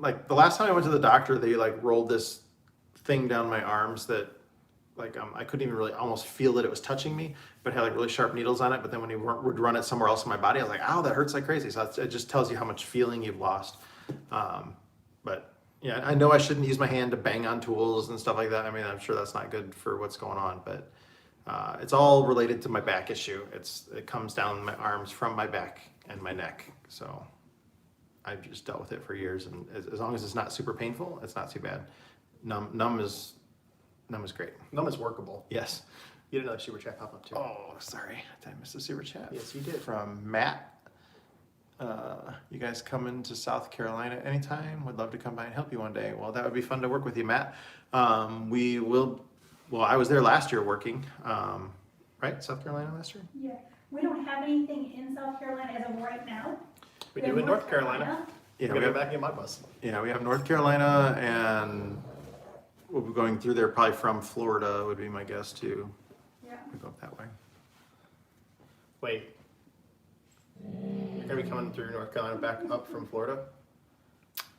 like the last time I went to the doctor, they like rolled this thing down my arms that like I couldn't even really almost feel that it was touching me, but it had like really sharp needles on it. But then when you would run it somewhere else in my body, I was like, ow, that hurts like crazy. So it just tells you how much feeling you've lost. But yeah, I know I shouldn't use my hand to bang on tools and stuff like that. I mean, I'm sure that's not good for what's going on, but it's all related to my back issue. It comes down my arms from my back and my neck. So I've just dealt with it for years, and as long as it's not super painful, it's not too bad. Numb is great. Numb is workable. Yes. You did another super chat pop up too. Oh, sorry. Did I miss a super chat? Yes, you did. From Matt. You guys come into South Carolina anytime? Would love to come by and help you one day. Well, that would be fun to work with you, Matt. We will. Well, I was there last year working, right? South Carolina last year? Yeah. We don't have anything in South Carolina as of right now. We have do in North Carolina. Yeah, We we go have, back in my bus. yeah, we have North Carolina, and we'll be going through there probably from Florida would be my guess too. Yeah. We go up that way. Wait. You're gonna be coming through North Carolina back up from Florida?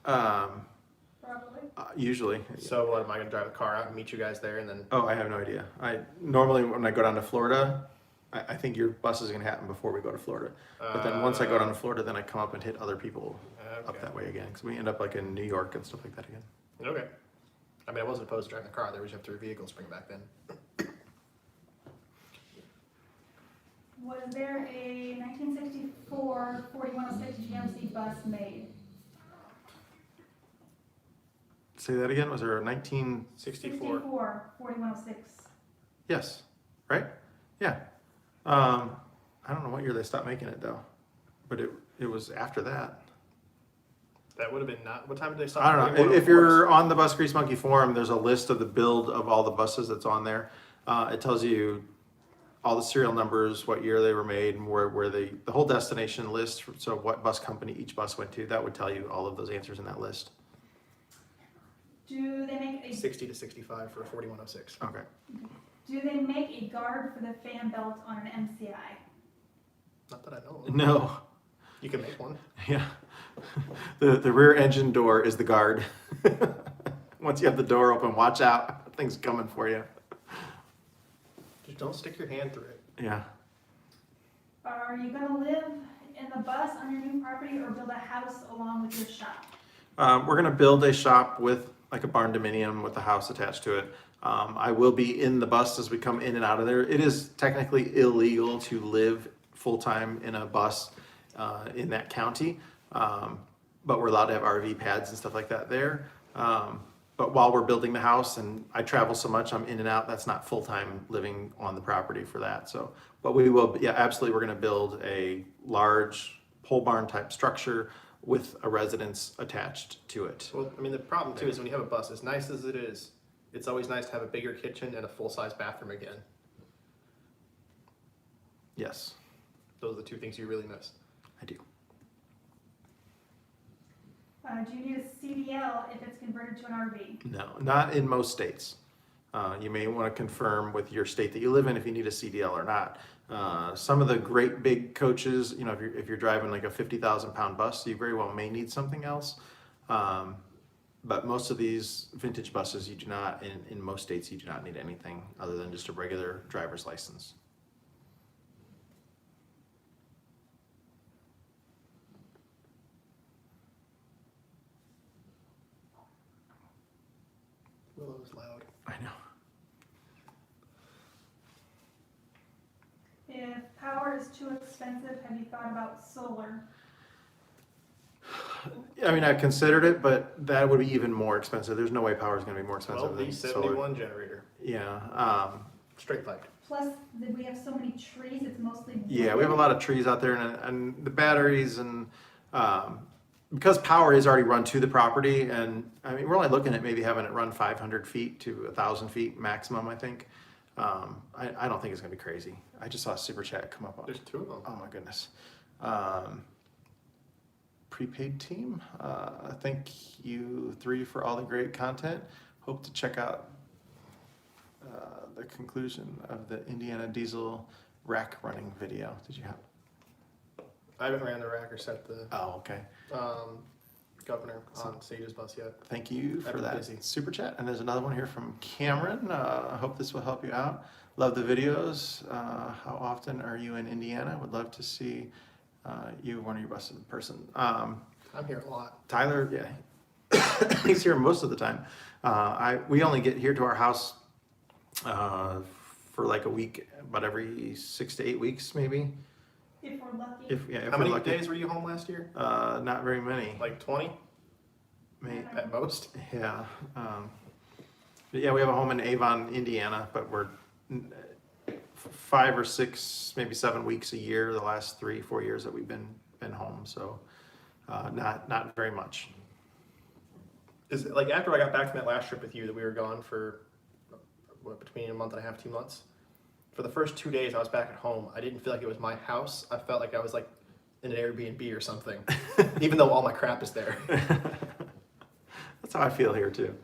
Probably. Usually. So what, am I gonna drive the car out and meet you guys there and then? Oh, I have no idea. I normally when I go down to Florida, I think your bus is gonna happen before we go to Florida. But then once I go down to Florida, then I come up and hit other people up Okay. that way again, because we end up like in New York and stuff like that again. Okay. I mean, I wasn't opposed to driving the car. There we just have 3 vehicles bring back then. Was there a 1964 4106 GMC bus made? Say that again. Was there a 19? 64. 4106. Yes, right? Yeah. I don't know what year they stopped making it though, but it was after that. That would have been not. What time did they stop? I don't know. If you're on the Bus Grease Monkey forum, there's a list of the build of all the buses that's on there. It tells you all the serial numbers, what year they were made, and where the whole destination list. So what bus company each bus went to, that would tell you all of those answers in that list. Do they make a 60 to 65 for 4106. Okay. Do they make a guard for the fan belt on an MCI? Not that I know of. No. You can make one. Yeah. The rear engine door is the guard. Once you have the door open, watch out. Things coming for you. Just don't stick your hand through it. Yeah. Are you gonna live in the bus on your new property or build a house along with your shop? We're gonna build a shop with like a barn dominium with a house attached to it. I will be in the bus as we come in and out of there. It is technically illegal to live full-time in a bus in that county, but we're allowed to have RV pads and stuff like that there. But while we're building the house and I travel so much, I'm in and out, that's not full-time living on the property for that. So, but we will, yeah, absolutely, we're gonna build a large pole barn type structure with a residence attached to it. Well, I mean, the problem too is when you have a bus, as nice as it is, it's always nice to have a bigger kitchen and a full-size bathroom again. Yes, Those are the two things you really miss. I do. Do you need a CDL if it's converted to an RV? No, not in most states. You may want to confirm with your state that you live in if you need a CDL or not. Some of the great big coaches, you know, if you're driving like a 50,000 pound bus, you very well may need something else. But most of these vintage buses, you do not, in most states, you do not need anything other than just a regular driver's license. Willow's loud. I know. If power is too expensive, have you thought about solar? I mean, I've considered it, but that would be even more expensive. There's no way power is going to be more expensive than solar. 12V71 generator. Yeah. Straight piped. Plus, we have so many trees, it's mostly. Yeah, we have a lot of trees out there, and the batteries, and because power is already run to the property, and I mean, we're only looking at maybe having it run 500 feet to 1,000 feet maximum, I think. I don't think it's gonna be crazy. I just saw a super chat come up. There's two of them. Oh my goodness. Prepaid team, thank you three for all the great content. Hope to check out the conclusion of the Indiana diesel rack running video. Did you have? I haven't ran the rack or set the Oh, okay. governor on Sage's bus yet. Thank you for I've been that busy. super chat. And there's another one here from Cameron. I hope this will help you out. Love the videos. How often are you in Indiana? Would love to see you, one of your buses in person. I'm here a lot. Tyler, yeah, he's here most of the time. We only get here to our house for like a week, about every 6 to 8 weeks, maybe. If we're lucky. If How we're many lucky. days were you home last year? Not very many. Like 20 May- at most? Yeah. But yeah, we have a home in Avon, Indiana, but we're 5 or 6, maybe 7 weeks a year, the last 3-4 years that we've been home. So not very much. Is it like after I got back from that last trip with you that we were gone for what, between a month and a half, 2 months? For the first 2 days I was back at home, I didn't feel like it was my house. I felt like I was like in an Airbnb or something, even though all my crap is there. That's how I feel here too.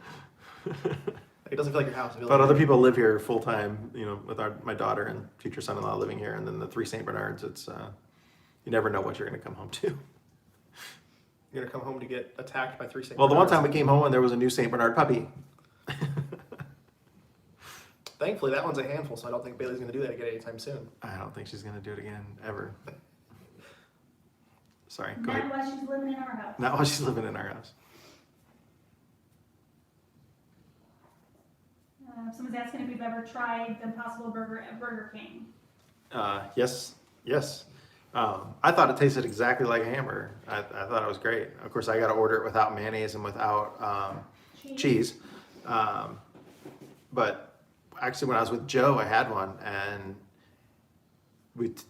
It doesn't feel like your house. It feels But like other people live here full time, you know, with my daughter and future son-in-law living here, and then the 3 St. Bernards. It's you never know what you're going to come home to. You're gonna come home to get attacked by 3 St. Well, the one Bernards. time we came home and there was a new St. Bernard puppy. Thankfully, that one's a handful, so I don't think Bailey's gonna do that again anytime soon. I don't think she's going to do it again ever. Sorry, go Not ahead. while she's living in our house. Not while she's living in our house. Someone's asking if we've ever tried the Impossible Burger at Burger King. Yes. I thought it tasted exactly like a hamburger. I thought it was great. Of course, I got to order it without mayonnaise and without cheese. But actually, when I was with Joe, I had one, and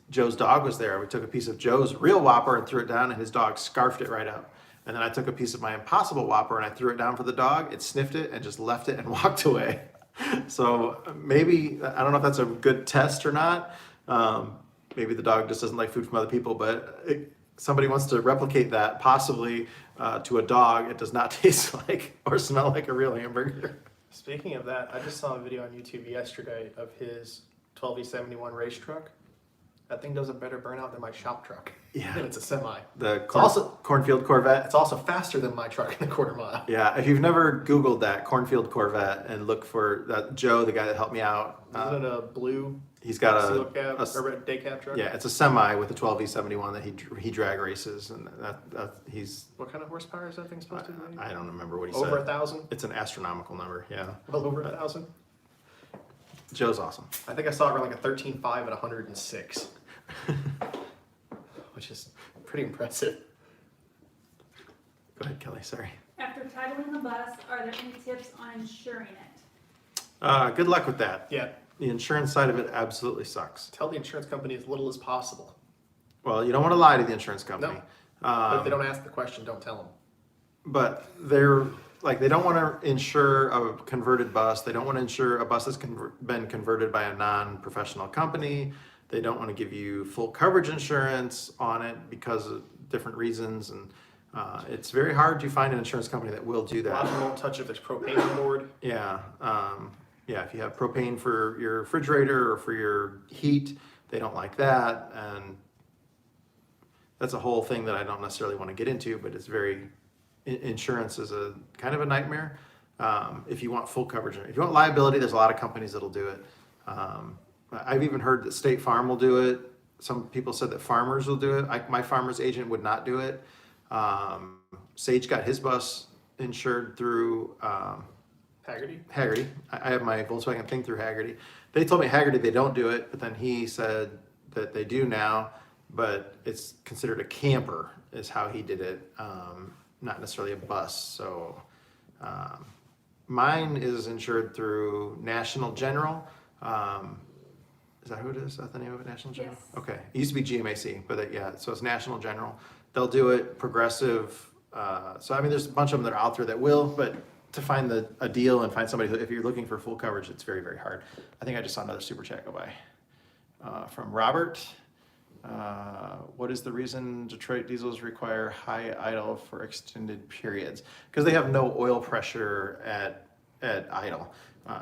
Joe's dog was there. We took a piece of Joe's real Whopper and threw it down, and his dog scarfed it right up. And then I took a piece of my Impossible Whopper and I threw it down for the dog. It sniffed it and just left it and walked away. So maybe, I don't know if that's a good test or not. Maybe the dog just doesn't like food from other people, but somebody wants to replicate that possibly to a dog. It does not taste like or smell like a real hamburger. Speaking of that, I just saw a video on YouTube yesterday of his 12E71 race truck. That thing does a better burnout than my shop truck. Yeah. And it's a semi. The also- cornfield Corvette. It's also faster than my truck in the quarter mile. Yeah, if you've never Googled that cornfield Corvette and look for that Joe, the guy that helped me out, Isn't it a blue he's got single cab a or red day cab truck? yeah, it's a semi with a 12E71 that he drag races, and that he's What kind of horsepower is that thing supposed to be? I don't remember what he Over said. 1,000? It's an astronomical number. Yeah, Well over 1,000? Joe's awesome. I think I saw it run like a 13.5 at 106. Which is pretty impressive. Go ahead, Kelly. Sorry. After titling the bus, are there any tips on insuring it? Good luck with that. Yeah, The insurance side of it absolutely sucks. tell the insurance company as little as possible. Well, you don't want to lie to the insurance company. No. But if they don't ask the question, don't tell them. But they're like, they don't want to insure a converted bus. They don't want to insure a bus that's been converted by a non-professional company. They don't want to give you full coverage insurance on it because of different reasons. And it's very hard to find an insurance company that will do A lot of that. them won't touch if there's propane on board. Yeah. Yeah. If you have propane for your refrigerator or for your heat, they don't like that. And that's a whole thing that I don't necessarily want to get into, but it's very, insurance is a kind of a nightmare. If you want full coverage, if you want liability, there's a lot of companies that'll do it. I've even heard that State Farm will do it. Some people said that Farmers will do it. My Farmers agent would not do it. Sage got his bus insured through Haggerty. I have my Volkswagen thing through Haggerty. They told me Haggerty they don't do it, but then he said that they do now, but it's considered a camper is how he did it, not necessarily a bus. So mine is insured through National General. Is that who it is? Is that the name of it, National General? Yes. Okay, it used to be GMAC, but yeah, so it's National General. They'll do it, Progressive. So I mean, there's a bunch of them that are out there that will, but to find a deal and find somebody who, if you're looking for full coverage, it's very, very hard. I think I just saw another super chat go by from Robert. What is the reason Detroit diesels require high idle for extended periods? Because they have no oil pressure at idle.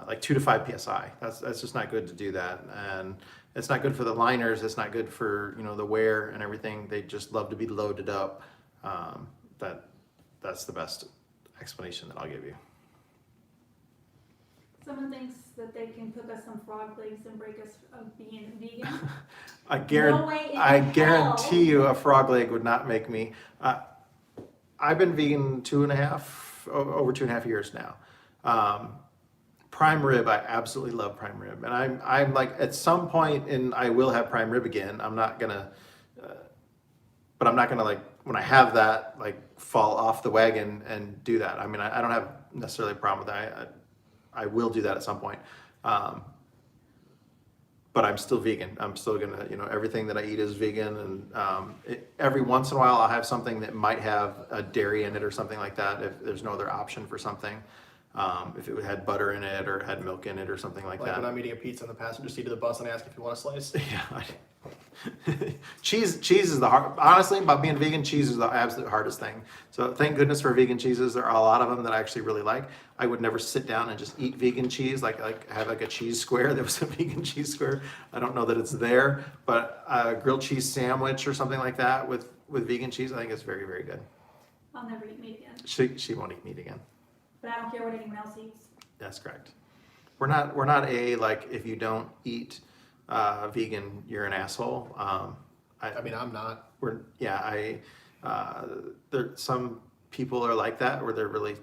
Like 2 to 5 psi. That's just not good to do that, and it's not good for the liners. It's not good for the wear and everything. They just love to be loaded up. That's the best explanation that I'll give you. Someone thinks that they can cook us some frog legs and break us of being vegan. I No way in guarantee hell. you a frog leg would not make me. I've been vegan over 2.5 years now. Prime rib, I absolutely love prime rib, and I'm like at some point, and I will have prime rib again. I'm not gonna, but I'm not gonna like when I have that like fall off the wagon and do that. I mean, I don't have necessarily a problem with that. I will do that at some point, but I'm still vegan. I'm still gonna, everything that I eat is vegan, and every once in a while I'll have something that might have a dairy in it or something like that if there's no other option for something. If it had butter in it or had milk in it or something like Like that. when I'm eating a pizza in the passenger seat of the bus and I ask if you want a slice. Yeah. Cheese is the hard. Honestly, about being vegan, cheese is the absolute hardest thing. So thank goodness for vegan cheeses. There are a lot of them that I actually really like. I would never sit down and just eat vegan cheese, like have like a cheese square. There was a vegan cheese square. I don't know that it's there, but a grilled cheese sandwich or something like that with vegan cheese, I think is very, very good. I'll never eat meat again. She won't eat meat again. But I don't care what anyone else eats. That's correct. We're not like if you don't eat vegan, you're an asshole. I mean, I'm not. Some people are like that, where they're really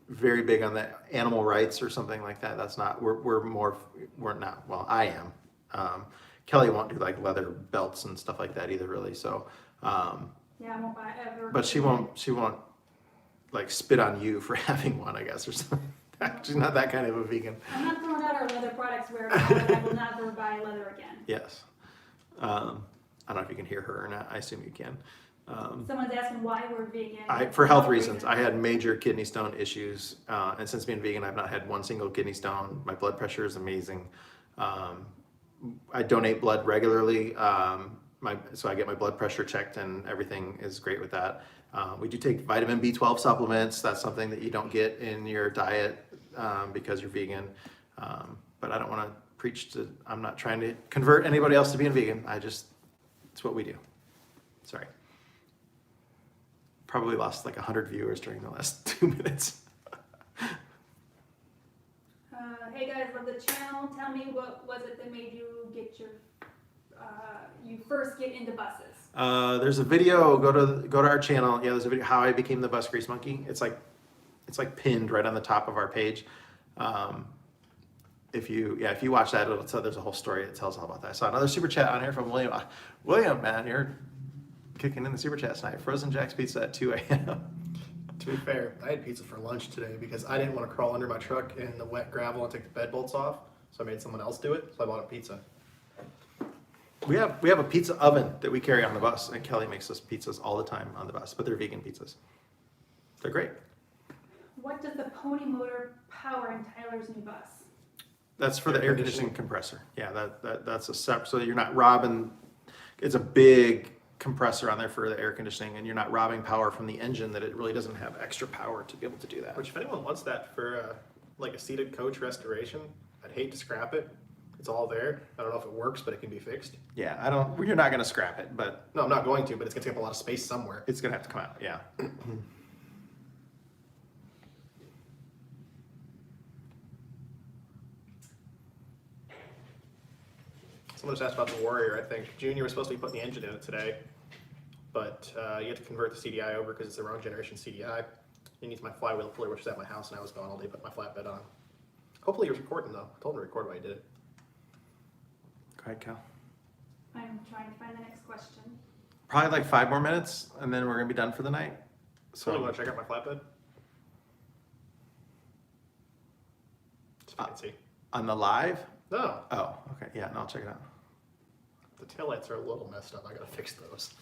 very big on the animal rights or something like that. That's not. We're not. Well, I am. Kelly won't do like leather belts and stuff like that either, really. So. Yeah, I won't buy it ever. But she won't like spit on you for having one, I guess, or something. She's not that kind of a vegan. I'm not throwing out our leather products where I will never buy leather again. Yes. I don't know if you can hear her or not. I assume you can. Someone's asking why we're vegan. For health reasons. I had major kidney stone issues, and since being vegan, I've not had one single kidney stone. My blood pressure is amazing. I donate blood regularly, so I get my blood pressure checked, and everything is great with that. We do take vitamin B12 supplements. That's something that you don't get in your diet because you're vegan. But I don't want to preach to, I'm not trying to convert anybody else to being vegan. It's what we do. Sorry. Probably lost like 100 viewers during the last 2 minutes. Hey guys, love the channel. Tell me, what was it that made you get you first get into buses? There's a video, go to our channel. Yeah, there's a video, how I became the bus grease monkey. It's like pinned right on the top of our page. If you watch that, there's a whole story. It tells all about that. I saw another super chat on here from William. William, man, you're kicking in the super chat tonight. Frozen Jack's Pizza at 2 a.m. To be fair, I had pizza for lunch today because I didn't want to crawl under my truck in the wet gravel and take the bed bolts off. So I made someone else do it. So I bought a pizza. We have a pizza oven that we carry on the bus, and Kelly makes us pizzas all the time on the bus, but they're vegan pizzas. They're great. What does the pony motor power in Tyler's new bus? That's for the air conditioning compressor. Yeah, that's a separate, so you're not robbing, it's a big compressor on there for the air conditioning, and you're not robbing power from the engine that it really doesn't have extra power to be able to do that. Which if anyone wants that for like a seated coach restoration, I'd hate to scrap it. It's all there. I don't know if it works, but it can be fixed. Yeah, you're not gonna scrap it, but No, I'm not going to, but it's gonna take up a lot of space somewhere. it's gonna have to come out, yeah. Someone just asked about the Warrior. I think Junior was supposed to be putting the engine in it today, but you have to convert the CDI over because it's the wrong generation CDI. It needs my flywheel puller, which is at my house, and I was gone all day putting my flatbed on. Hopefully he was recording though. I told him to record when I did it. Go ahead, Cal. I'm trying to find the next question. Probably like 5 more minutes, and then we're gonna be done for the night. So you So want to check out my flatbed? It's fancy. on the live? No, Oh, okay, yeah, no, I'll check it out. the taillights are a little messed up. I gotta fix those.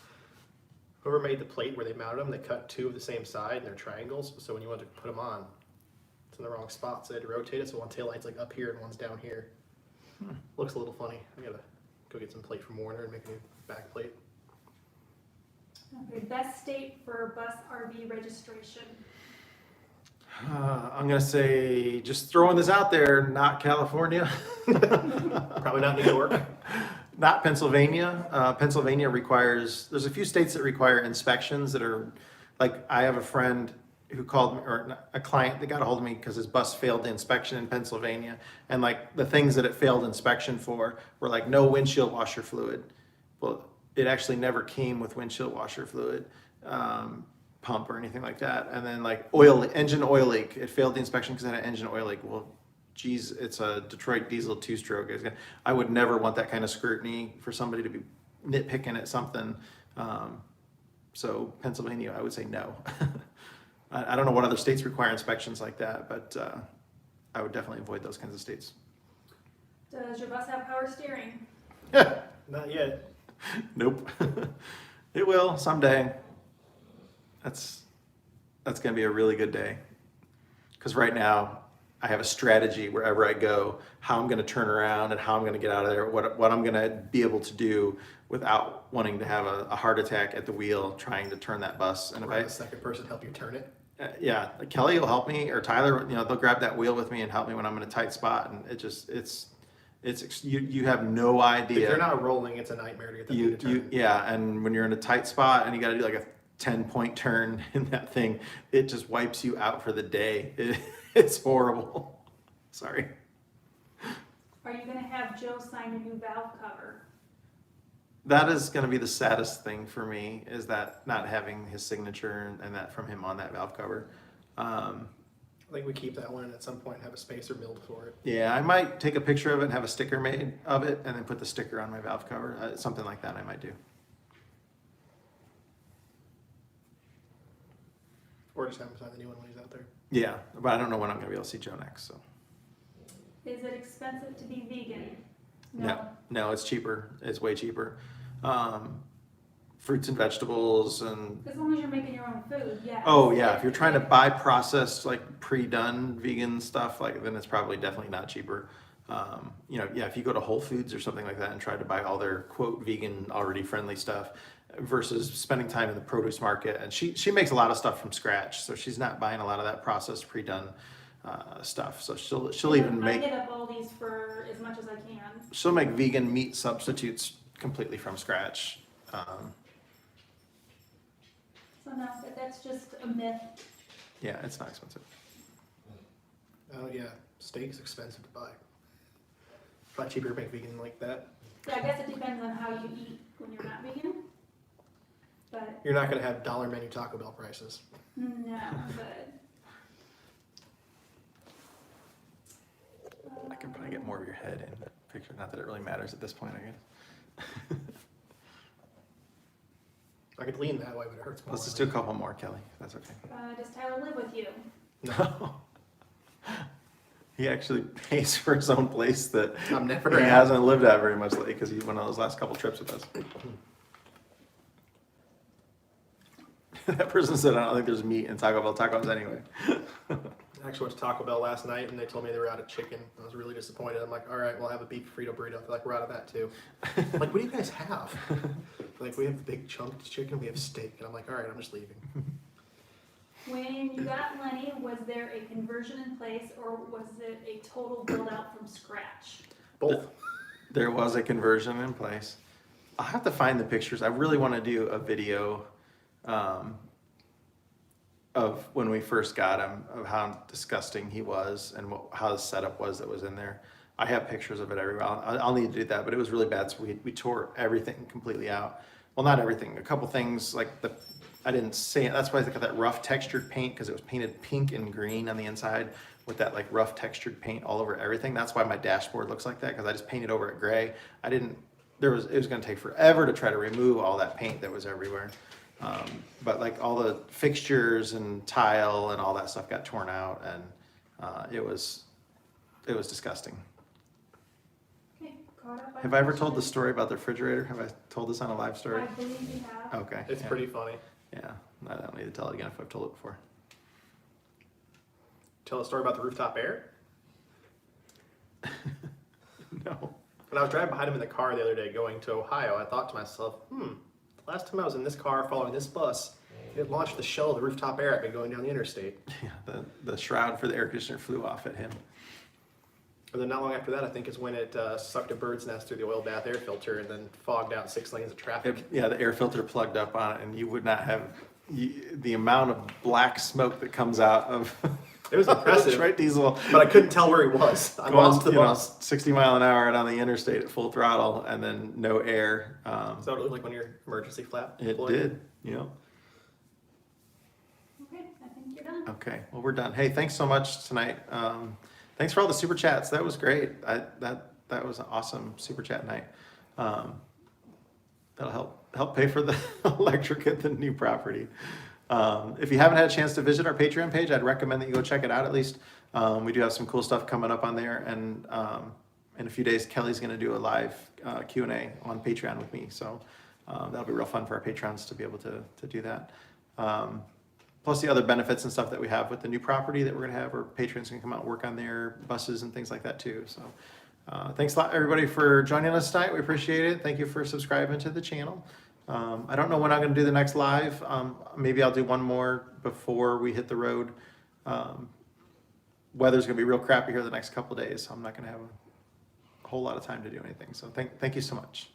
Whoever made the plate where they mounted them, they cut two of the same side and they're triangles. So when you want to put them on, it's in the wrong spot. So they had to rotate it. So one taillight's like up here and one's down here. Looks a little funny. I gotta go get some plate from Warner and make a new back plate. Okay, best state for bus RV registration. I'm gonna say, just throwing this out there, not California. Probably not New York. Not Pennsylvania. Pennsylvania requires, there's a few states that require inspections that are, like, I have a friend who called me, or a client that got a hold of me because his bus failed the inspection in Pennsylvania. And like the things that it failed inspection for were like no windshield washer fluid. Well, it actually never came with windshield washer fluid, pump or anything like that. And then like engine oil leak. It failed the inspection because it had an engine oil leak. Well, geez, it's a Detroit diesel 2-stroke. I would never want that kind of scrutiny for somebody to be nitpicking at something. So Pennsylvania, I would say no. I don't know what other states require inspections like that, but I would definitely avoid those kinds of states. Does your bus have power steering? Not yet. Nope. It will someday. That's gonna be a really good day. Because right now, I have a strategy wherever I go, how I'm gonna turn around and how I'm gonna get out of there, what I'm gonna be able to do without wanting to have a heart attack at the wheel trying to turn that bus. And if Or the second person help you turn it. yeah, like Kelly will help me, or Tyler, they'll grab that wheel with me and help me when I'm in a tight spot, and you have no idea. If you're not rolling, it's a nightmare to get that thing to turn. Yeah, and when you're in a tight spot and you got to do like a 10-point turn in that thing, it just wipes you out for the day. It's horrible. Sorry. Are you gonna have Joe sign a new valve cover? That is going to be the saddest thing for me, is that not having his signature and that from him on that valve cover. I think we keep that one and at some point have a spacer milled for it. Yeah, I might take a picture of it and have a sticker made of it and then put the sticker on my valve cover. Something like that I might do. Or just have him sign the new one when he's out there. Yeah, but I don't know when I'm going to be able to see Joe next. So Is it expensive to be vegan? no, it's cheaper. It's way cheaper. Fruits and vegetables and As long as you're making your own food, yeah. oh yeah, if you're trying to buy processed like pre-done vegan stuff, like then it's probably definitely not cheaper. If you go to Whole Foods or something like that and try to buy all their quote vegan already friendly stuff versus spending time in the produce market, and she makes a lot of stuff from scratch, so she's not buying a lot of that processed pre-done stuff. So she'll even make. I get up Aldi's for as much much as I can. She'll make vegan meat substitutes completely from scratch. So no, that's just a myth. Yeah, it's not expensive. Oh yeah, steak's expensive to buy. It's not cheaper to make vegan like that. Yeah, I guess it depends on how you eat when you're not vegan. But You're not gonna have dollar menu Taco Bell prices. no, but. I can probably get more of your head in the picture. Not that it really matters at this point, I guess. I could lean that way, but it hurts more. Let's just do a couple more, Kelly. If that's okay. Does Tyler live with you? No. He actually pays for his own place that I'm never he hasn't lived at very much lately because he went on those last couple trips with us. That person said, I don't think there's meat in Taco Bell tacos anyway. I actually went to Taco Bell last night and they told me they were out of chicken. I was really disappointed. I'm like, all right, we'll have a beef Frito burrito. They're like, we're out of that too. I'm like, what do you guys have? Like, we have big chunked chicken, we have steak. And I'm like, all right, I'm just leaving. When you got Lenny, was there a conversion in place or was it a total build out from scratch? Both. There was a conversion in place. I'll have to find the pictures. I really want to do a video of when we first got him, of how disgusting he was and how the setup was that was in there. I have pictures of it everywhere. I'll need to do that, but it was really bad. So we tore everything completely out. Well, not everything. A couple things like I didn't say it. That's why I got that rough textured paint because it was painted pink and green on the inside with that like rough textured paint all over everything. That's why my dashboard looks like that because I just painted over it gray. It was going to take forever to try to remove all that paint that was everywhere. But like all the fixtures and tile and all that stuff got torn out and it was disgusting. Okay, caught up on Have I ever told the questions? story about the refrigerator? Have I told this on a live story? I believe you have. Okay. It's yeah. pretty funny. Yeah, I don't need to tell it again if I've told it before. Tell a story about the rooftop air. No. When I was driving behind him in the car the other day going to Ohio, I thought to myself, last time I was in this car following this bus, it launched the shell of the rooftop air at me going down the interstate. Yeah, the shroud for the air conditioner flew off at him. And then not long after that, I think is when it sucked a bird's nest through the oil bath air filter and then fogged out 6 lanes of traffic. Yeah, the air filter plugged up on it, and you would not have the amount of black smoke that comes out of It was impressive, Detroit diesel. but I couldn't tell where he was. I lost the Going, bus. 60 mile an hour down the interstate at full throttle, and then no air. Is that what it looked like when your emergency flap It deployed? did, you know. Okay, I think you're done. Okay, well, we're done. Hey, thanks so much tonight. Thanks for all the super chats. That was great. That was an awesome super chat night. That'll help pay for the electric at the new property. If you haven't had a chance to visit our Patreon page, I'd recommend that you go check it out at least. We do have some cool stuff coming up on there, and in a few days, Kelly's going to do a live Q&A on Patreon with me. So that'll be real fun for our patrons to be able to do that. Plus the other benefits and stuff that we have with the new property that we're going to have, our patrons can come out and work on their buses and things like that too. So thanks a lot, everybody, for joining us tonight. We appreciate it. Thank you for subscribing to the channel. I don't know when I'm going to do the next live. Maybe I'll do one more before we hit the road. Weather's going to be real crappy here the next couple of days, so I'm not going to have a whole lot of time to do anything. So thank you so much.